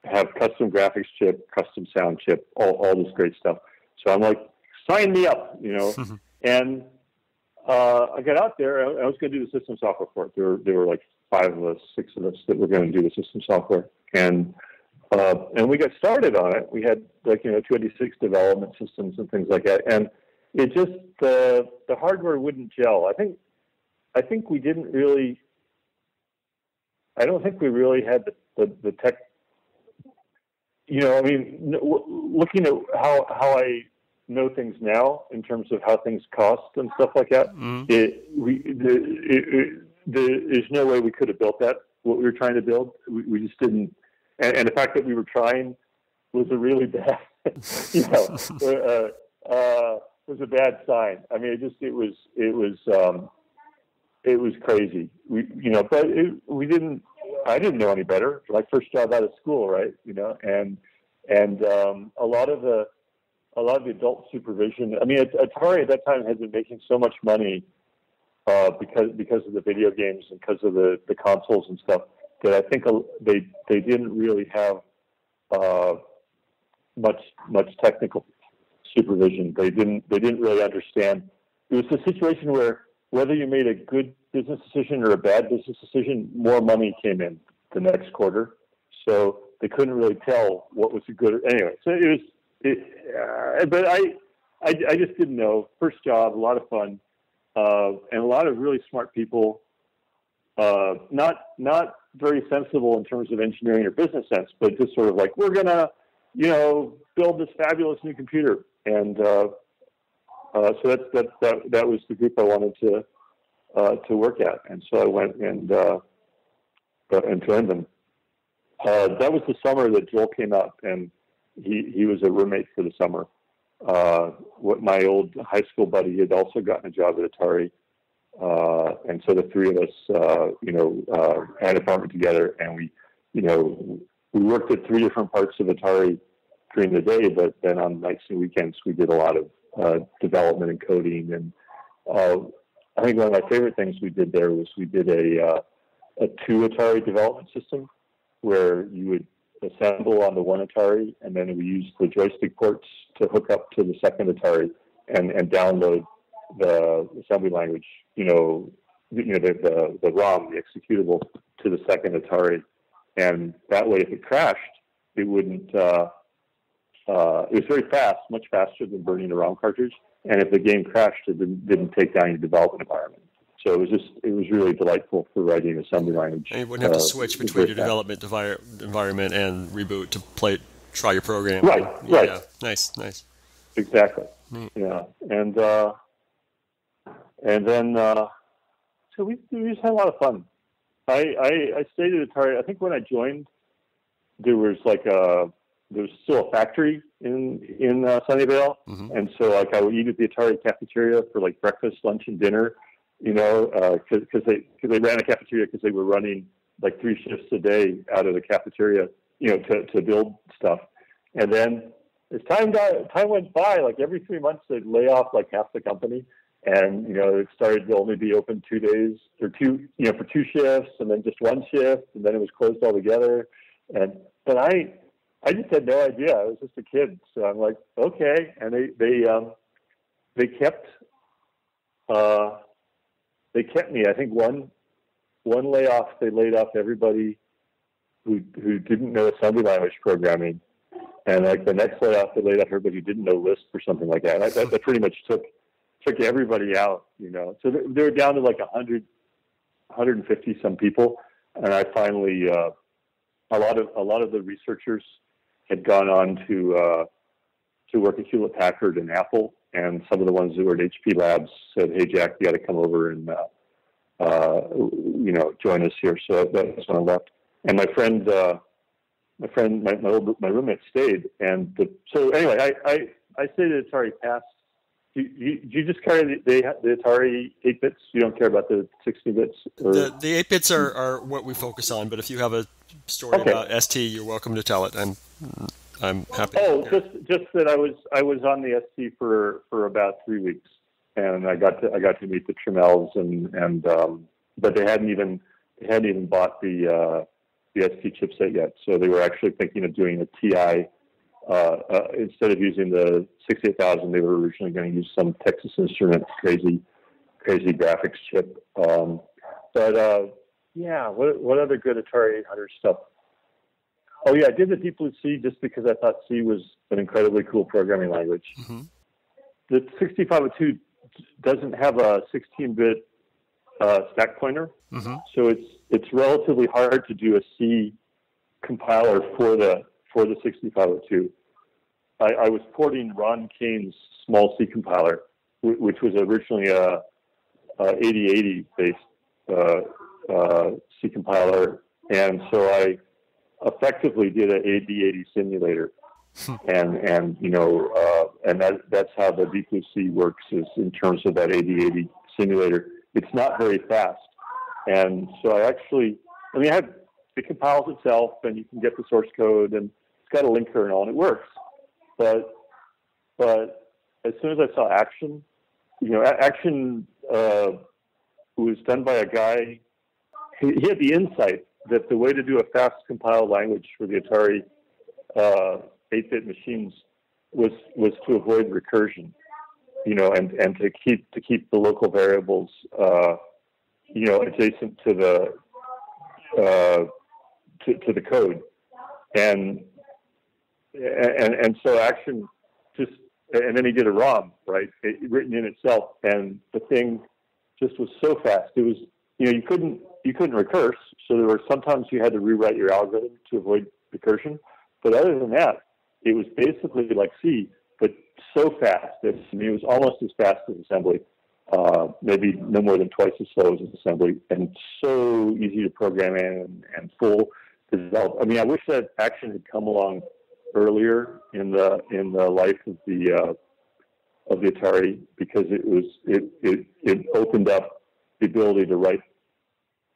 [SPEAKER 2] have custom graphics chip, custom sound chip, all this great stuff. So I'm like, sign me up, And I got out there. I was going to do the system software for it. There were like 5 of us, 6 of us that were going to do the system software, and we got started on it. We had 286 development systems and things like that, and it just the hardware wouldn't gel. I think we didn't really. I don't think we really had the tech. Looking at how I know things now in terms of how things cost and stuff like that, there's no way we could have built that. What we were trying to build, we just didn't. And the fact that we were trying was a really bad, was a bad sign. I mean, it was crazy. We didn't. I didn't know any better. My first job out of school, right? And and a lot of the adult supervision. I mean, Atari at that time had been making so much money because of the video games and because of the consoles and stuff that I think they didn't really have much technical supervision. They didn't really understand. It was a situation where whether you made a good business decision or a bad business decision, more money came in the next quarter. So they couldn't really tell what was a good. Anyway, so it was. But I just didn't know. First job, a lot of fun, and a lot of really smart people. Not very sensible in terms of engineering or business sense, but just sort of like, we're gonna, build this fabulous new computer. And so that was the group I wanted to work at, and so I went and joined them. That was the summer that Joel came out, and he was a roommate for the summer. My old high school buddy had also gotten a job at Atari, and so the three of us, had an apartment together, and we worked at three different parts of Atari during the day, but then on nights and weekends we did a lot of development and coding. And I think one of my favorite things we did there was we did a two Atari development system where you would assemble on the one Atari, and then we used the joystick ports to hook up to the second Atari and download the assembly language, the ROM, the executable, to the second Atari. And that way, if it crashed, it wouldn't. It was very fast, much faster than burning a ROM cartridge. And if the game crashed, it didn't take down your development environment. So it was really delightful for writing assembly language.
[SPEAKER 3] And you wouldn't have to switch between your development environment and reboot to try your program.
[SPEAKER 2] Right.
[SPEAKER 3] Yeah. Nice.
[SPEAKER 2] Exactly.
[SPEAKER 3] Neat.
[SPEAKER 2] Yeah. And then so we just had a lot of fun. I stayed at Atari. I think when I joined, there was still a factory in Sunnyvale,
[SPEAKER 3] mm-hmm.
[SPEAKER 2] and so I would eat at the Atari cafeteria for breakfast, lunch, and dinner. Because they ran a cafeteria because they were running 3 shifts a day out of the cafeteria, to build stuff. And then as time went by, every 3 months they'd lay off half the company, and it started to only be open 2 days or for 2 shifts, and then just 1 shift, and then it was closed altogether. But I just had no idea. I was just a kid, so I'm like, okay. And they kept. They kept me. I think one layoff, they laid off everybody who didn't know assembly language programming, and the next layoff, they laid off everybody who didn't know Lisp or something like that. And that pretty much took everybody out, So they were down to 100, 150 some people, and I finally a lot of the researchers had gone on to work at Hewlett Packard and Apple. And some of the ones who were at HP Labs said, "Hey, Jack, you got to come over and join us here." So that's when I left. And my roommate stayed. And so anyway, I stayed at Atari past. Do you just carry the Atari 8-bits? You don't care about the 16-bits?
[SPEAKER 3] The 8-bits are what we focus on. But if you have a story about ST, you're welcome to tell it. I'm happy.
[SPEAKER 2] Oh, just that I was on the ST for about 3 weeks, and I got to meet the Chamels and but they hadn't even bought the ST chipset yet, so they were actually thinking of doing a TI instead of using the 68000. They were originally going to use some Texas Instruments crazy graphics chip. What other good Atari 800 stuff? Oh, yeah, I did the Deep Blue C just because I thought C was an incredibly cool programming language.
[SPEAKER 3] Mm-hmm.
[SPEAKER 2] The 6502 doesn't have a 16-bit stack pointer,
[SPEAKER 3] mm-hmm.
[SPEAKER 2] so it's relatively hard to do a C compiler for the 6502. I was porting Ron Kane's small C compiler, which was originally a 8080 based C compiler, and so I effectively did an 8080 simulator, and that's how the Deep Blue C works, is in terms of that 8080 simulator. It's not very fast, and so it compiles itself, and you can get the source code, and it's got a linker and all, and it works. But as soon as I saw Action, Action was done by a guy. He had the insight that the way to do a fast compiled language for the Atari 8-bit machines was to avoid recursion, and to keep the local variables, adjacent to the code, and so Action just, and then he did a ROM, right, written in itself, and the thing just was so fast. It was, you couldn't recurse, so there were sometimes you had to rewrite your algorithm to avoid recursion, but other than that, it was basically like C, but so fast. It was almost as fast as assembly, maybe no more than twice as slow as assembly, and so easy to program in and full develop. I mean, I wish that Action had come along earlier in the life of the Atari, because it opened up the ability to write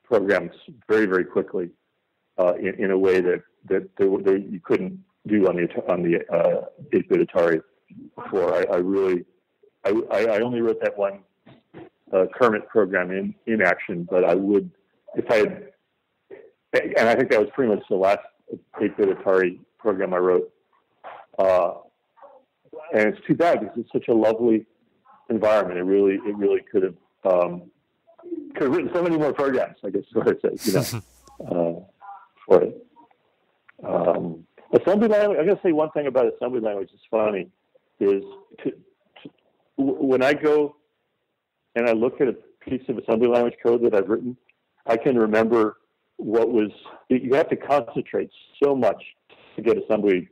[SPEAKER 2] programs very, very quickly in a way that you couldn't do on the 8-bit Atari before. I only wrote that one Kermit program in Action, but I would, if I had, and I think that was pretty much the last 8-bit Atari program I wrote. And it's too bad because it's such a lovely environment. It really could have written so many more programs, I guess is what I'd say, for it. Assembly language, I'm going to say one thing about assembly language that's funny is when I go and I look at a piece of assembly language code that I've written, I can remember you have to concentrate so much to get assembly,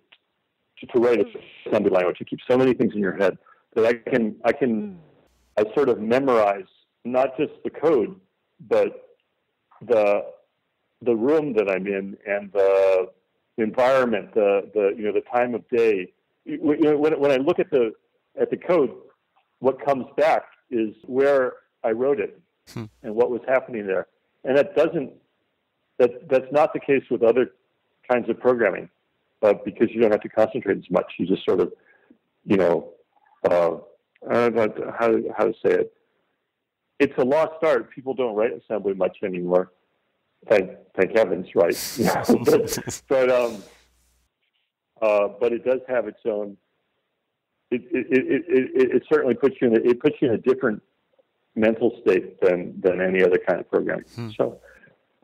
[SPEAKER 2] to write assembly language. You keep so many things in your head that I sort of memorize not just the code, but the room that I'm in and the environment, the time of day. When I look at the code, what comes back is where I wrote it and what was happening there. And that's not the case with other kinds of programming, because you don't have to concentrate as much. You just sort of, I don't know how to say it. It's a lost art. People don't write assembly much anymore. Thank heavens, right? But it does have its own. It certainly puts you in a different mental state than any other kind of programming. So,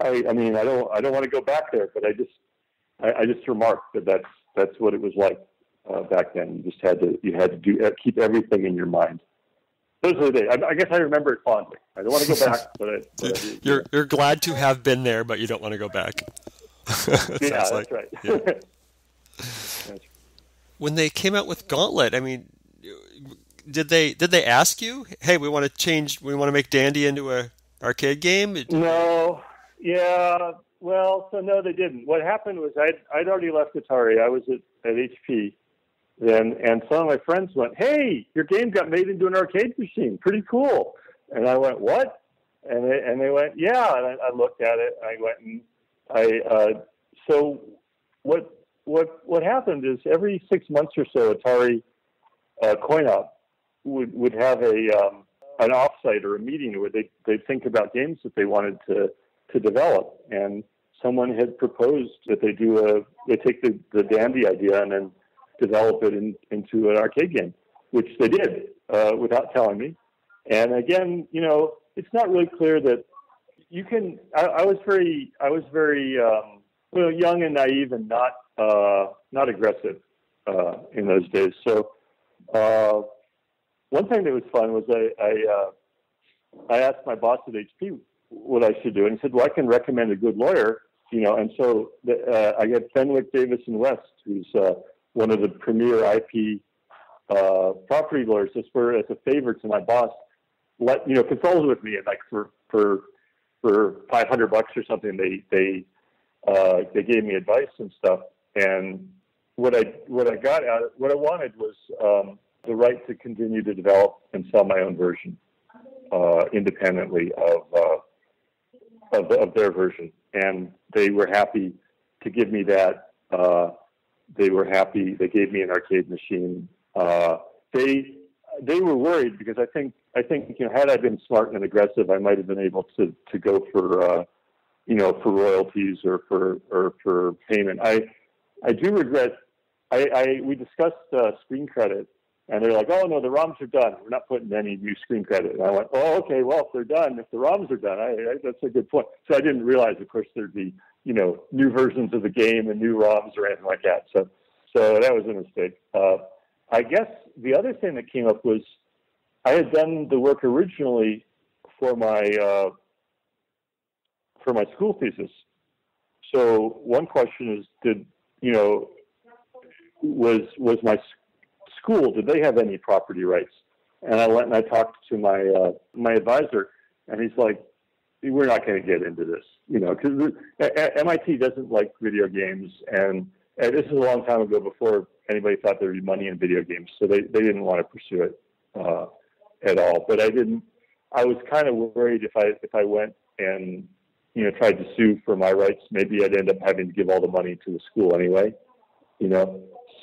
[SPEAKER 2] I mean, I don't want to go back there, but I just remarked that that's what it was like back then. You just had to keep everything in your mind. Those are the days. I guess I remember it fondly. I don't want to go back, but
[SPEAKER 3] you're glad to have been there, but you don't want to go back.
[SPEAKER 2] Yeah, that's right. Yeah.
[SPEAKER 3] When they came out with Gauntlet, I mean, did they ask you, "Hey, we want to make Dandy into a arcade game"?
[SPEAKER 2] No. Yeah. Well, so no, they didn't. What happened was I'd already left Atari. I was at HP then, and some of my friends went, "Hey, your game got made into an arcade machine. Pretty cool." And I went, "What?" And they went, "Yeah." And I looked at it. I went and so what happened is every 6 months or so, Atari coin-op would have an offsite or a meeting where they'd think about games that they wanted to develop, and someone had proposed that they take the Dandy idea and then develop it into an arcade game, which they did without telling me. And again, it's not really clear that you can. I was very young and naive and not aggressive in those days. So one thing that was fun was I asked my boss at HP what I should do, and he said, "Well, I can recommend a good lawyer." And so I got Fenwick, Davis, and West, who's one of the premier IP property lawyers, just as a favor to my boss, consulted with me, and like for $500 or something, they gave me advice and stuff. And what I wanted was the right to continue to develop and sell my own version independently of their version, and they were happy to give me that they were happy. They gave me an arcade machine. They were worried because I think had I been smart and aggressive, I might have been able to go for for royalties or for payment. I do regret. We discussed screen credit, and they're like, "Oh no, the ROMs are done. We're not putting any new screen credit." And I went, "Oh, okay. Well, if they're done, if the ROMs are done, that's a good point." So I didn't realize, of course, there'd be new versions of the game and new ROMs or anything like that. So that was a mistake. I guess the other thing that came up was I had done the work originally for my school thesis. So one question is, was my school, did they have any property rights? And I went and I talked to my advisor, and he's like, we're not going to get into this, because MIT doesn't like video games, and this is a long time ago before anybody thought there would be money in video games, so they didn't want to pursue it at all. But I was kind of worried if I went and tried to sue for my rights, maybe I'd end up having to give all the money to the school anyway,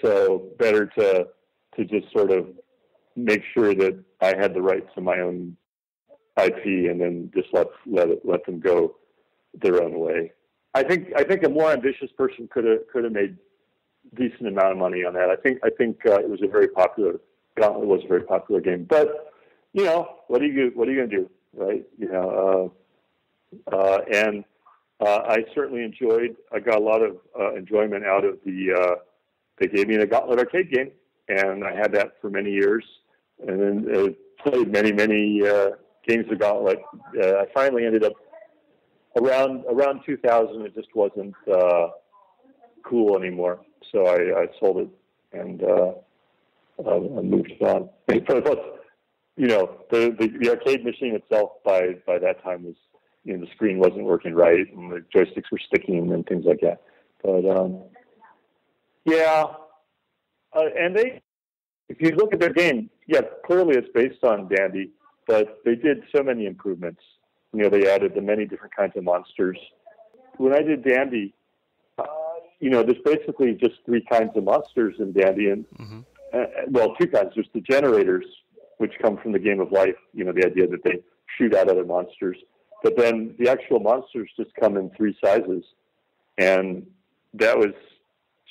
[SPEAKER 2] So better to just sort of make sure that I had the right to my own IP, and then just let them go their own way. I think a more ambitious person could have made decent amount of money on that. I think it was a very popular. Gauntlet was a very popular game, but what are you going to do, right? And I certainly I got a lot of enjoyment out of they gave me a Gauntlet arcade game, and I had that for many years, and then played many games of Gauntlet. I finally ended up around 2000. It just wasn't cool anymore, so I sold it and moved on. The arcade machine itself by that time was, the screen wasn't working right, and the joysticks were sticking and things like that. But and if you look at their game, clearly it's based on Dandy, but they did so many improvements. They added the many different kinds of monsters. When I did Dandy, there's basically just three kinds of monsters in Dandy, and two kinds. There's the generators, which come from the game of life. The idea that they shoot out other monsters. But then the actual monsters just come in three sizes, and that was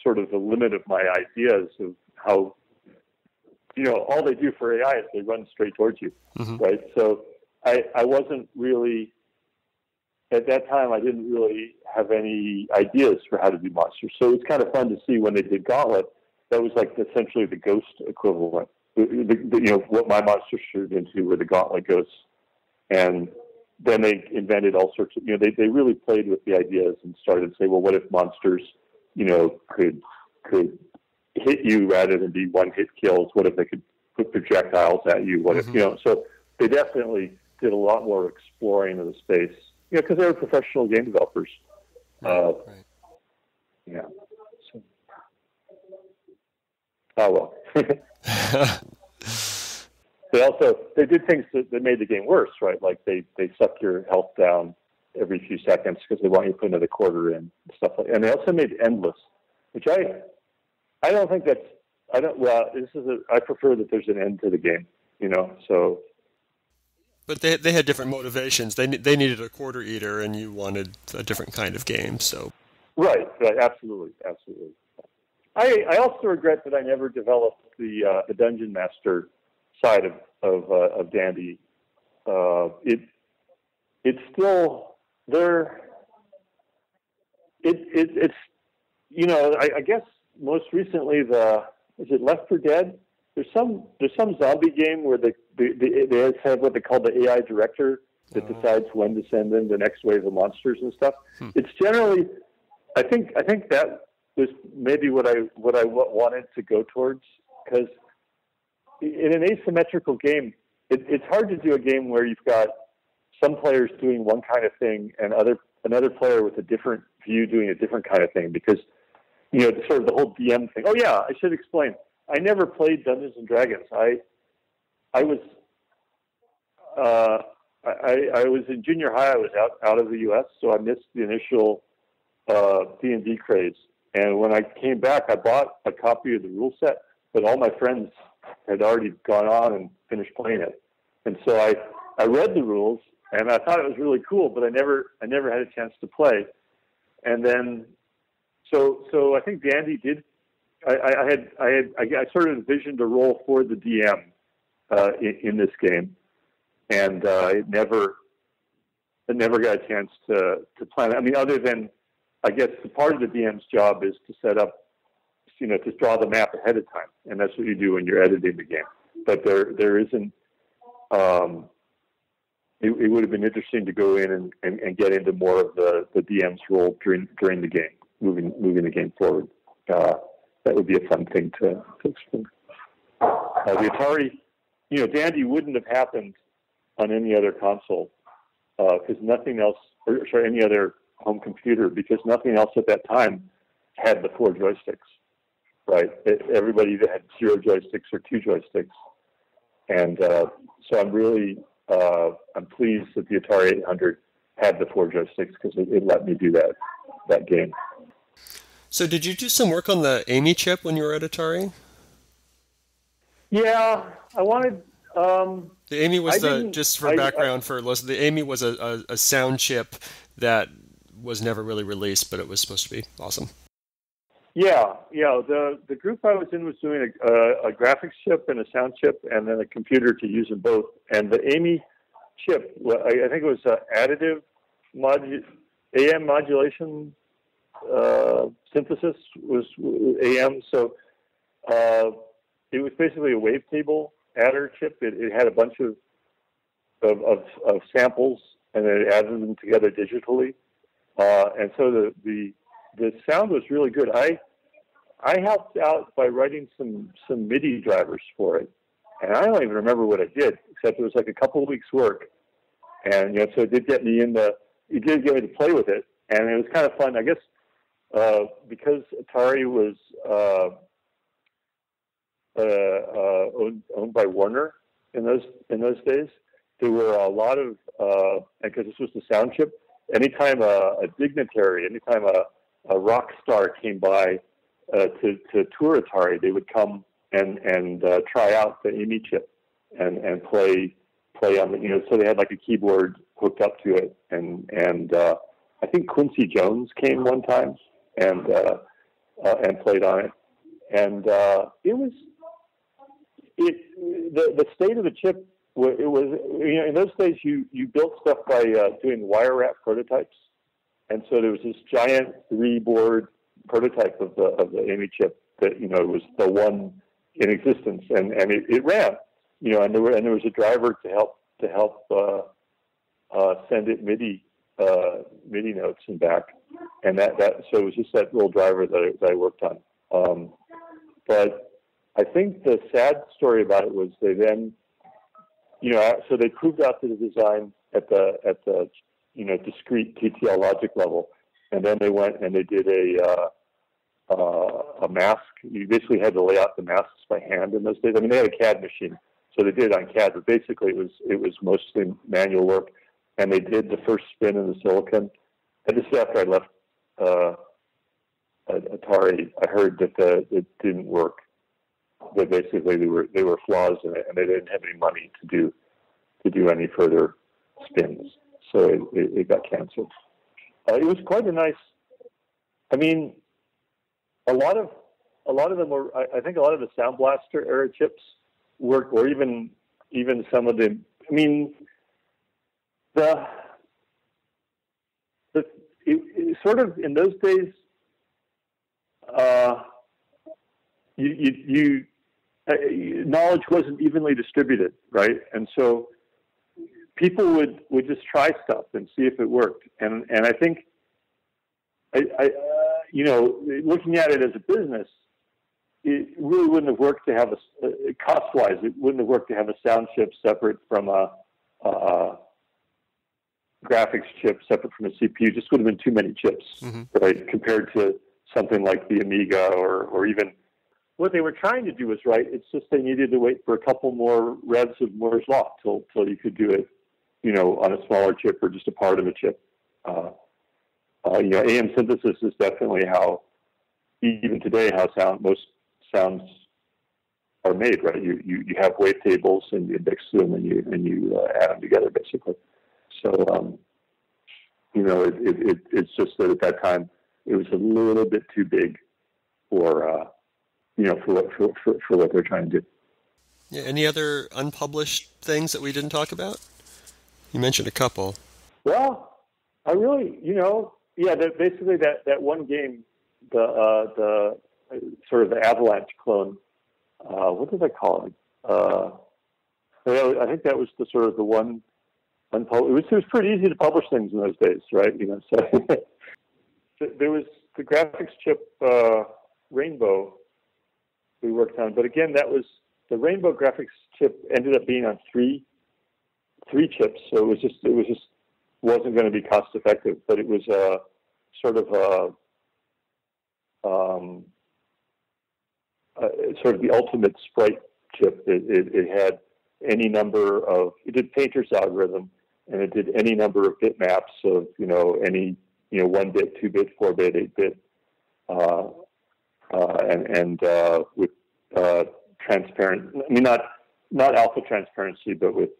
[SPEAKER 2] sort of the limit of my ideas of how. All they do for AI is they run straight towards you, right? So I wasn't really, at that time, I didn't really have any ideas for how to do monsters. So it's kind of fun to see when they did Gauntlet, that was like essentially the Ghost equivalent. What my monsters turned into were the Gauntlet ghosts. And then they invented all sorts of, they really played with the ideas and started to say, well, what if monsters, could hit you rather than be one-hit kills? What if they could put projectiles at you? What if, so they definitely did a lot more exploring of the space, because they were professional game developers.
[SPEAKER 3] Right.
[SPEAKER 2] Yeah. So, oh, well. They did things that made the game worse, right? Like they suck your health down every few seconds because they want you to put another quarter in and stuff like that. And they also made it endless, which I don't think that's, I prefer that there's an end to the game, so.
[SPEAKER 3] But they had different motivations. They needed a quarter eater, and you wanted a different kind of game, so.
[SPEAKER 2] Right, absolutely. I also regret that I never developed the Dungeon Master side of Dandy. It's still there. It's I guess most recently is it Left 4 Dead? There's some zombie game where they have what they call the AI director that decides when to send in the next wave of monsters and stuff. It's generally, I think that was maybe what I wanted to go towards, because in an asymmetrical game, it's hard to do a game where you've got some players doing one kind of thing and another player with a different view doing a different kind of thing, because sort of the whole DM thing. Oh yeah, I should explain. I never played Dungeons and Dragons. I was in junior high. I was out of the U.S., so I missed the initial D&D craze. And when I came back, I bought a copy of the rule set, but all my friends had already gone on and finished playing it. And so I read the rules, and I thought it was really cool, but I never had a chance to play. And then, so I think Dandy did. I sort of envisioned a role for the DM in this game, and it never got a chance to plan it. I mean, other than, I guess, the part of the DM's job is to set up, to draw the map ahead of time, and that's what you do when you're editing the game. But there isn't. It would have been interesting to go in and get into more of the DM's role during the game, moving the game forward. That would be a fun thing to explore. The Atari, Dandy wouldn't have happened on any other console because nothing else, any other home computer, because nothing else at that time had the 4 joysticks, right? Everybody either had 0 joysticks or 2 joysticks. And so I'm pleased that the Atari 800 had the 4 joysticks because it let me do that game.
[SPEAKER 3] So did you do some work on the Amy chip when you were at Atari?
[SPEAKER 2] Yeah, I wanted...
[SPEAKER 3] the Amy was just for background for listeners, the Amy was a sound chip that was never really released, but it was supposed to be awesome. Yeah. The group I was in was doing a graphics chip and a sound chip, and then a computer to use them both. And the Amy chip, I think it was additive AM modulation synthesis was AM. So it was basically a wavetable adder chip. It had a bunch of samples, and then it added them together digitally. And so the sound was really good. I helped out by writing some MIDI drivers for it, and I don't even remember what I did, except it was like a couple of weeks' work. And so it did get me it did get me to play with it, and it was kind of fun. I guess because Atari was owned by Warner in those days, there were a lot of because this was the sound chip. Anytime a dignitary, anytime a rock star came by to tour Atari, they would come and try out the Amy chip and play on the, so they had like a keyboard hooked up to it, and I think Quincy Jones came one time and played on it, and the state of the chip. It was, in those days you built stuff by doing wire wrap prototypes, and so there was this giant 3-board prototype of the Amy chip that was the one in existence, and it ran, and there was a driver to help send it MIDI notes and back, and that so it was just that little driver that I worked on, but I think the sad story about it was they then. So they proved out the design at the discrete TTL logic level, and then they went and they did a mask. You basically had to lay out the masks by hand in those days. I mean, they had a CAD machine, so they did it on CAD, but basically it was mostly manual work. And they did the first spin in the silicon. And just after I left Atari, I heard that it didn't work. That basically they were flaws in it, and they didn't have any money to do any further spins, so it got canceled. It was quite a nice. I mean, a lot of them were. I think a lot of the Sound Blaster era chips worked, or even some of the. I mean, it sort of in those days. Knowledge wasn't evenly distributed, right? And so people would just try stuff and see if it worked. And I think, looking at it as a business, it really wouldn't have worked to have cost-wise, it wouldn't have worked to have a sound chip separate from a graphics chip separate from a CPU. Just would have been too many chips, right? Compared to something like the Amiga or even. What they were trying to do was right. It's just they needed to wait for a couple more revs of Moore's Law till you could do it, on a smaller chip or just a part of a chip. AM synthesis is definitely how
[SPEAKER 2] even today how most sounds are made, right? You have wavetables and you mix them and you add them together, basically. So it's just that at that time it was a little bit too big for what they're trying to do.
[SPEAKER 3] Yeah. Any other unpublished things that we didn't talk about? You mentioned a couple.
[SPEAKER 2] Well, I really, basically that one game, the sort of the Avalanche clone. What did I call it? I think that was the sort of the one unpublished. It was pretty easy to publish things in those days, right? So there was the graphics chip Rainbow we worked on, but again, that was the Rainbow graphics chip ended up being on three chips, so it wasn't going to be cost effective, but it was sort of the ultimate sprite chip. It had any number of, it did Painter's algorithm, and it did any number of bitmaps of, any, 1-bit, 2-bit, 4-bit, 8-bit, and with transparent, not alpha transparency, but with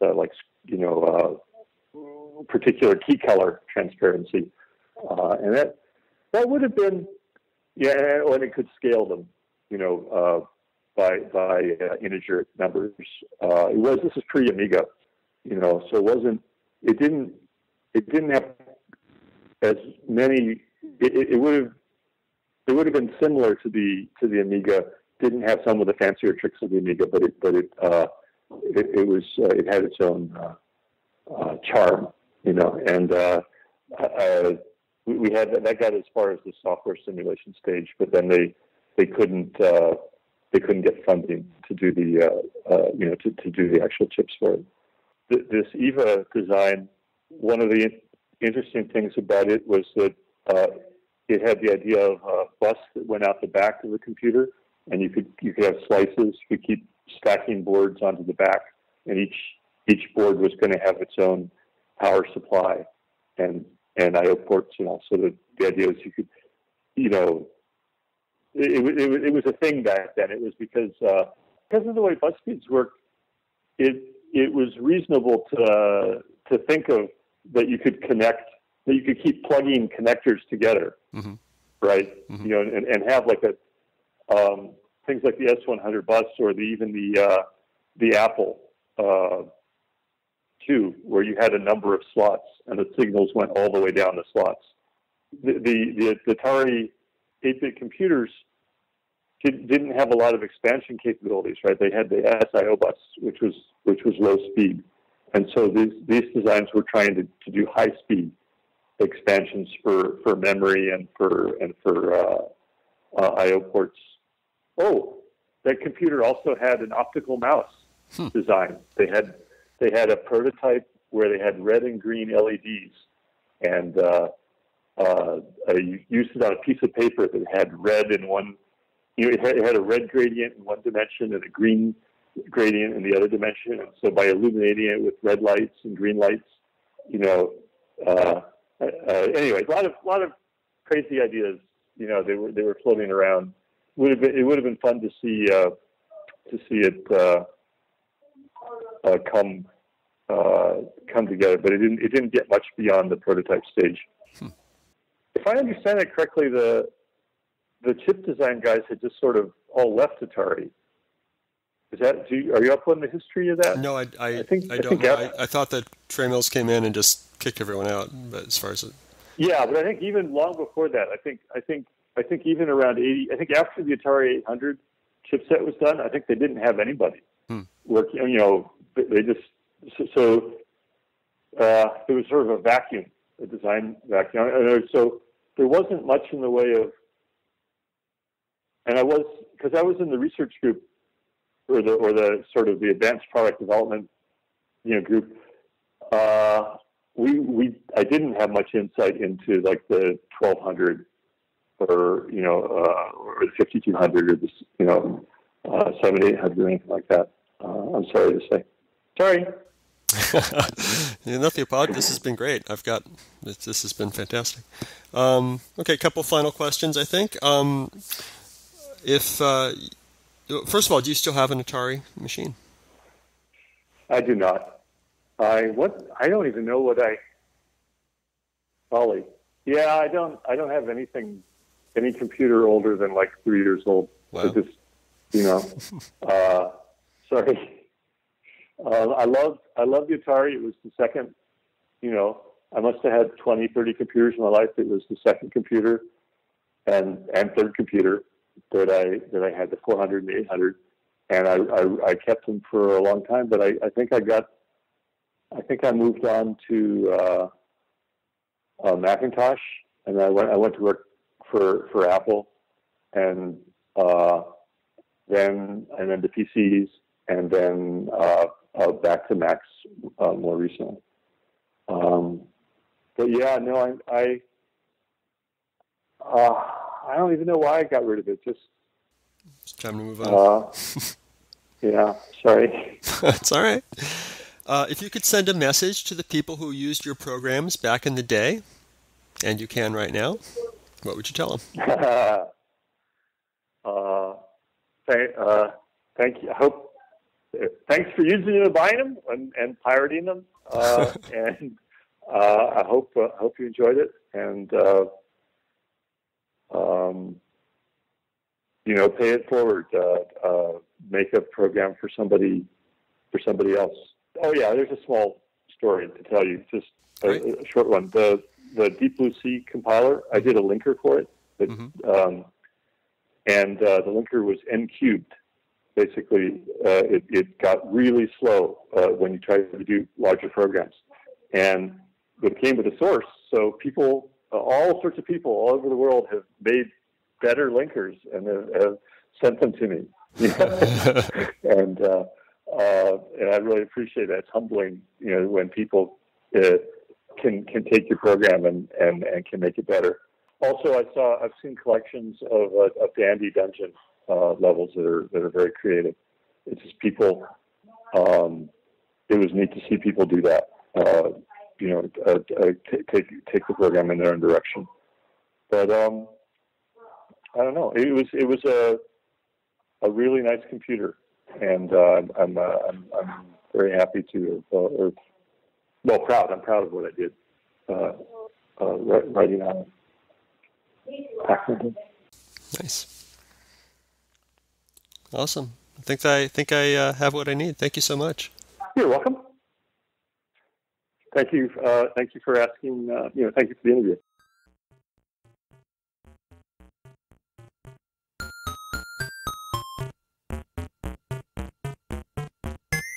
[SPEAKER 2] particular key color transparency. And that would have been, and it could scale them, by integer numbers. This is pre-Amiga, so it didn't have as many. It would have been similar to the Amiga. Didn't have some of the fancier tricks of the Amiga, but it had its own charm, and we had that got as far as the software simulation stage, but then they couldn't get funding to do to do the actual chips for it. This EVA design, one of the interesting things about it was that it had the idea of a bus that went out the back of the computer, and you could have slices. You could keep stacking boards onto the back, and each board was going to have its own power supply and I/O ports, So the idea was you could, it was a thing back then. It was because of the way bus speeds work, it was reasonable to think of that you could keep plugging connectors together, mm-hmm. right? Mm-hmm. And have like things like the S100 bus or even the Apple II, where you had a number of slots and the signals went all the way down the slots. The Atari 8-bit computers didn't have a lot of expansion capabilities, right? They had the SIO bus, which was low speed, and so these designs were trying to do high speed expansions for memory and for I/O ports. Oh, that computer also had an optical mouse design. They had a prototype where they had red and green LEDs, and you used it on a piece of paper that had red in one. It had a red gradient in one dimension and a green gradient in the other dimension. And so by illuminating it with red lights and green lights, anyway, a lot of crazy ideas. They were floating around. It would have been fun to see it come together, but it didn't get much beyond the prototype stage. If I understand it correctly, the chip design guys had just sort of all left Atari. Are you up on the history of that?
[SPEAKER 3] No, I don't know. I thought that Trey Mills came in and just kicked everyone out. But as far as
[SPEAKER 2] but I think even long before that, I think even around 80, I think after the Atari 800 chipset was done, I think they didn't have anybody working. They just there was sort of a vacuum, a design vacuum. So there wasn't much in the way of. And I was in the research group, or the sort of the advanced product development, group. I didn't have much insight into like the 1200 or the 5200 or the 7800 or anything like that. I'm sorry to say. Sorry.
[SPEAKER 3] Nothing about this has been great. This has been fantastic. Okay, a couple final questions, I think. First of all, do you still have an Atari machine?
[SPEAKER 2] I do not. I don't even know what Probably. Yeah, I don't have any computer older than like 3 years old.
[SPEAKER 3] Wow.
[SPEAKER 2] I just, sorry. I love the Atari. It was the second, I must have had 20, 30 computers in my life. It was the second computer and third computer that I had, the 400 and the 800. And I kept them for a long time, but I think I moved on to Macintosh, and I went to work for Apple, and then to PCs, and then back to Macs more recently. But yeah, no, I don't even know why I got rid of it. Just
[SPEAKER 3] it's time to move on.
[SPEAKER 2] Yeah, sorry.
[SPEAKER 3] That's all right. If you could send a message to the people who used your programs back in the day, and you can right now, what would you tell them?
[SPEAKER 2] Thank you. Thanks for using them and buying them and pirating them. And I hope you enjoyed it. And pay it forward. Make a program for somebody else. Oh yeah, there's a small story to tell you. Just a short one. The Deep Blue Sea compiler. I did a linker for it, and the linker was n-cubed. Basically, it got really slow when you tried to do larger programs, and it came with a source. So people, all sorts of people all over the world have made better linkers and have sent them to me. And I really appreciate that. It's humbling, when people can take your program and can make it better. Also, I've seen collections of Dandy Dungeon levels that are very creative. It's just people. It was neat to see people do that. Take the program in their own direction. But I don't know. It was a really nice computer, and I'm very happy to, proud. I'm proud of what I did, writing on it.
[SPEAKER 3] Nice, awesome. I think I have what I need. Thank you so much.
[SPEAKER 2] You're welcome. Thank you. Thank you for asking. Thank you for the interview.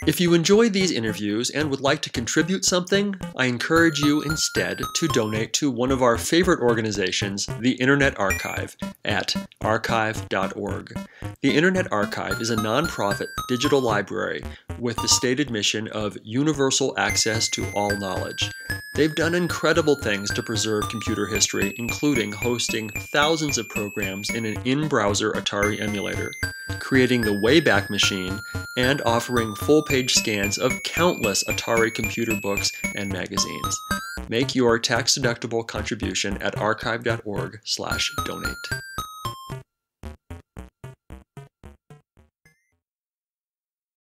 [SPEAKER 3] If you enjoy these interviews and would like to contribute something, I encourage you instead to donate to one of our favorite organizations, the Internet Archive, at archive.org. The Internet Archive is a nonprofit digital library with the stated mission of universal access to all knowledge. They've done incredible things to preserve computer history, including hosting thousands of programs in an in-browser Atari emulator, creating the Wayback Machine, and offering full-page scans of countless Atari computer books and magazines. Make your tax-deductible contribution at archive.org/donate.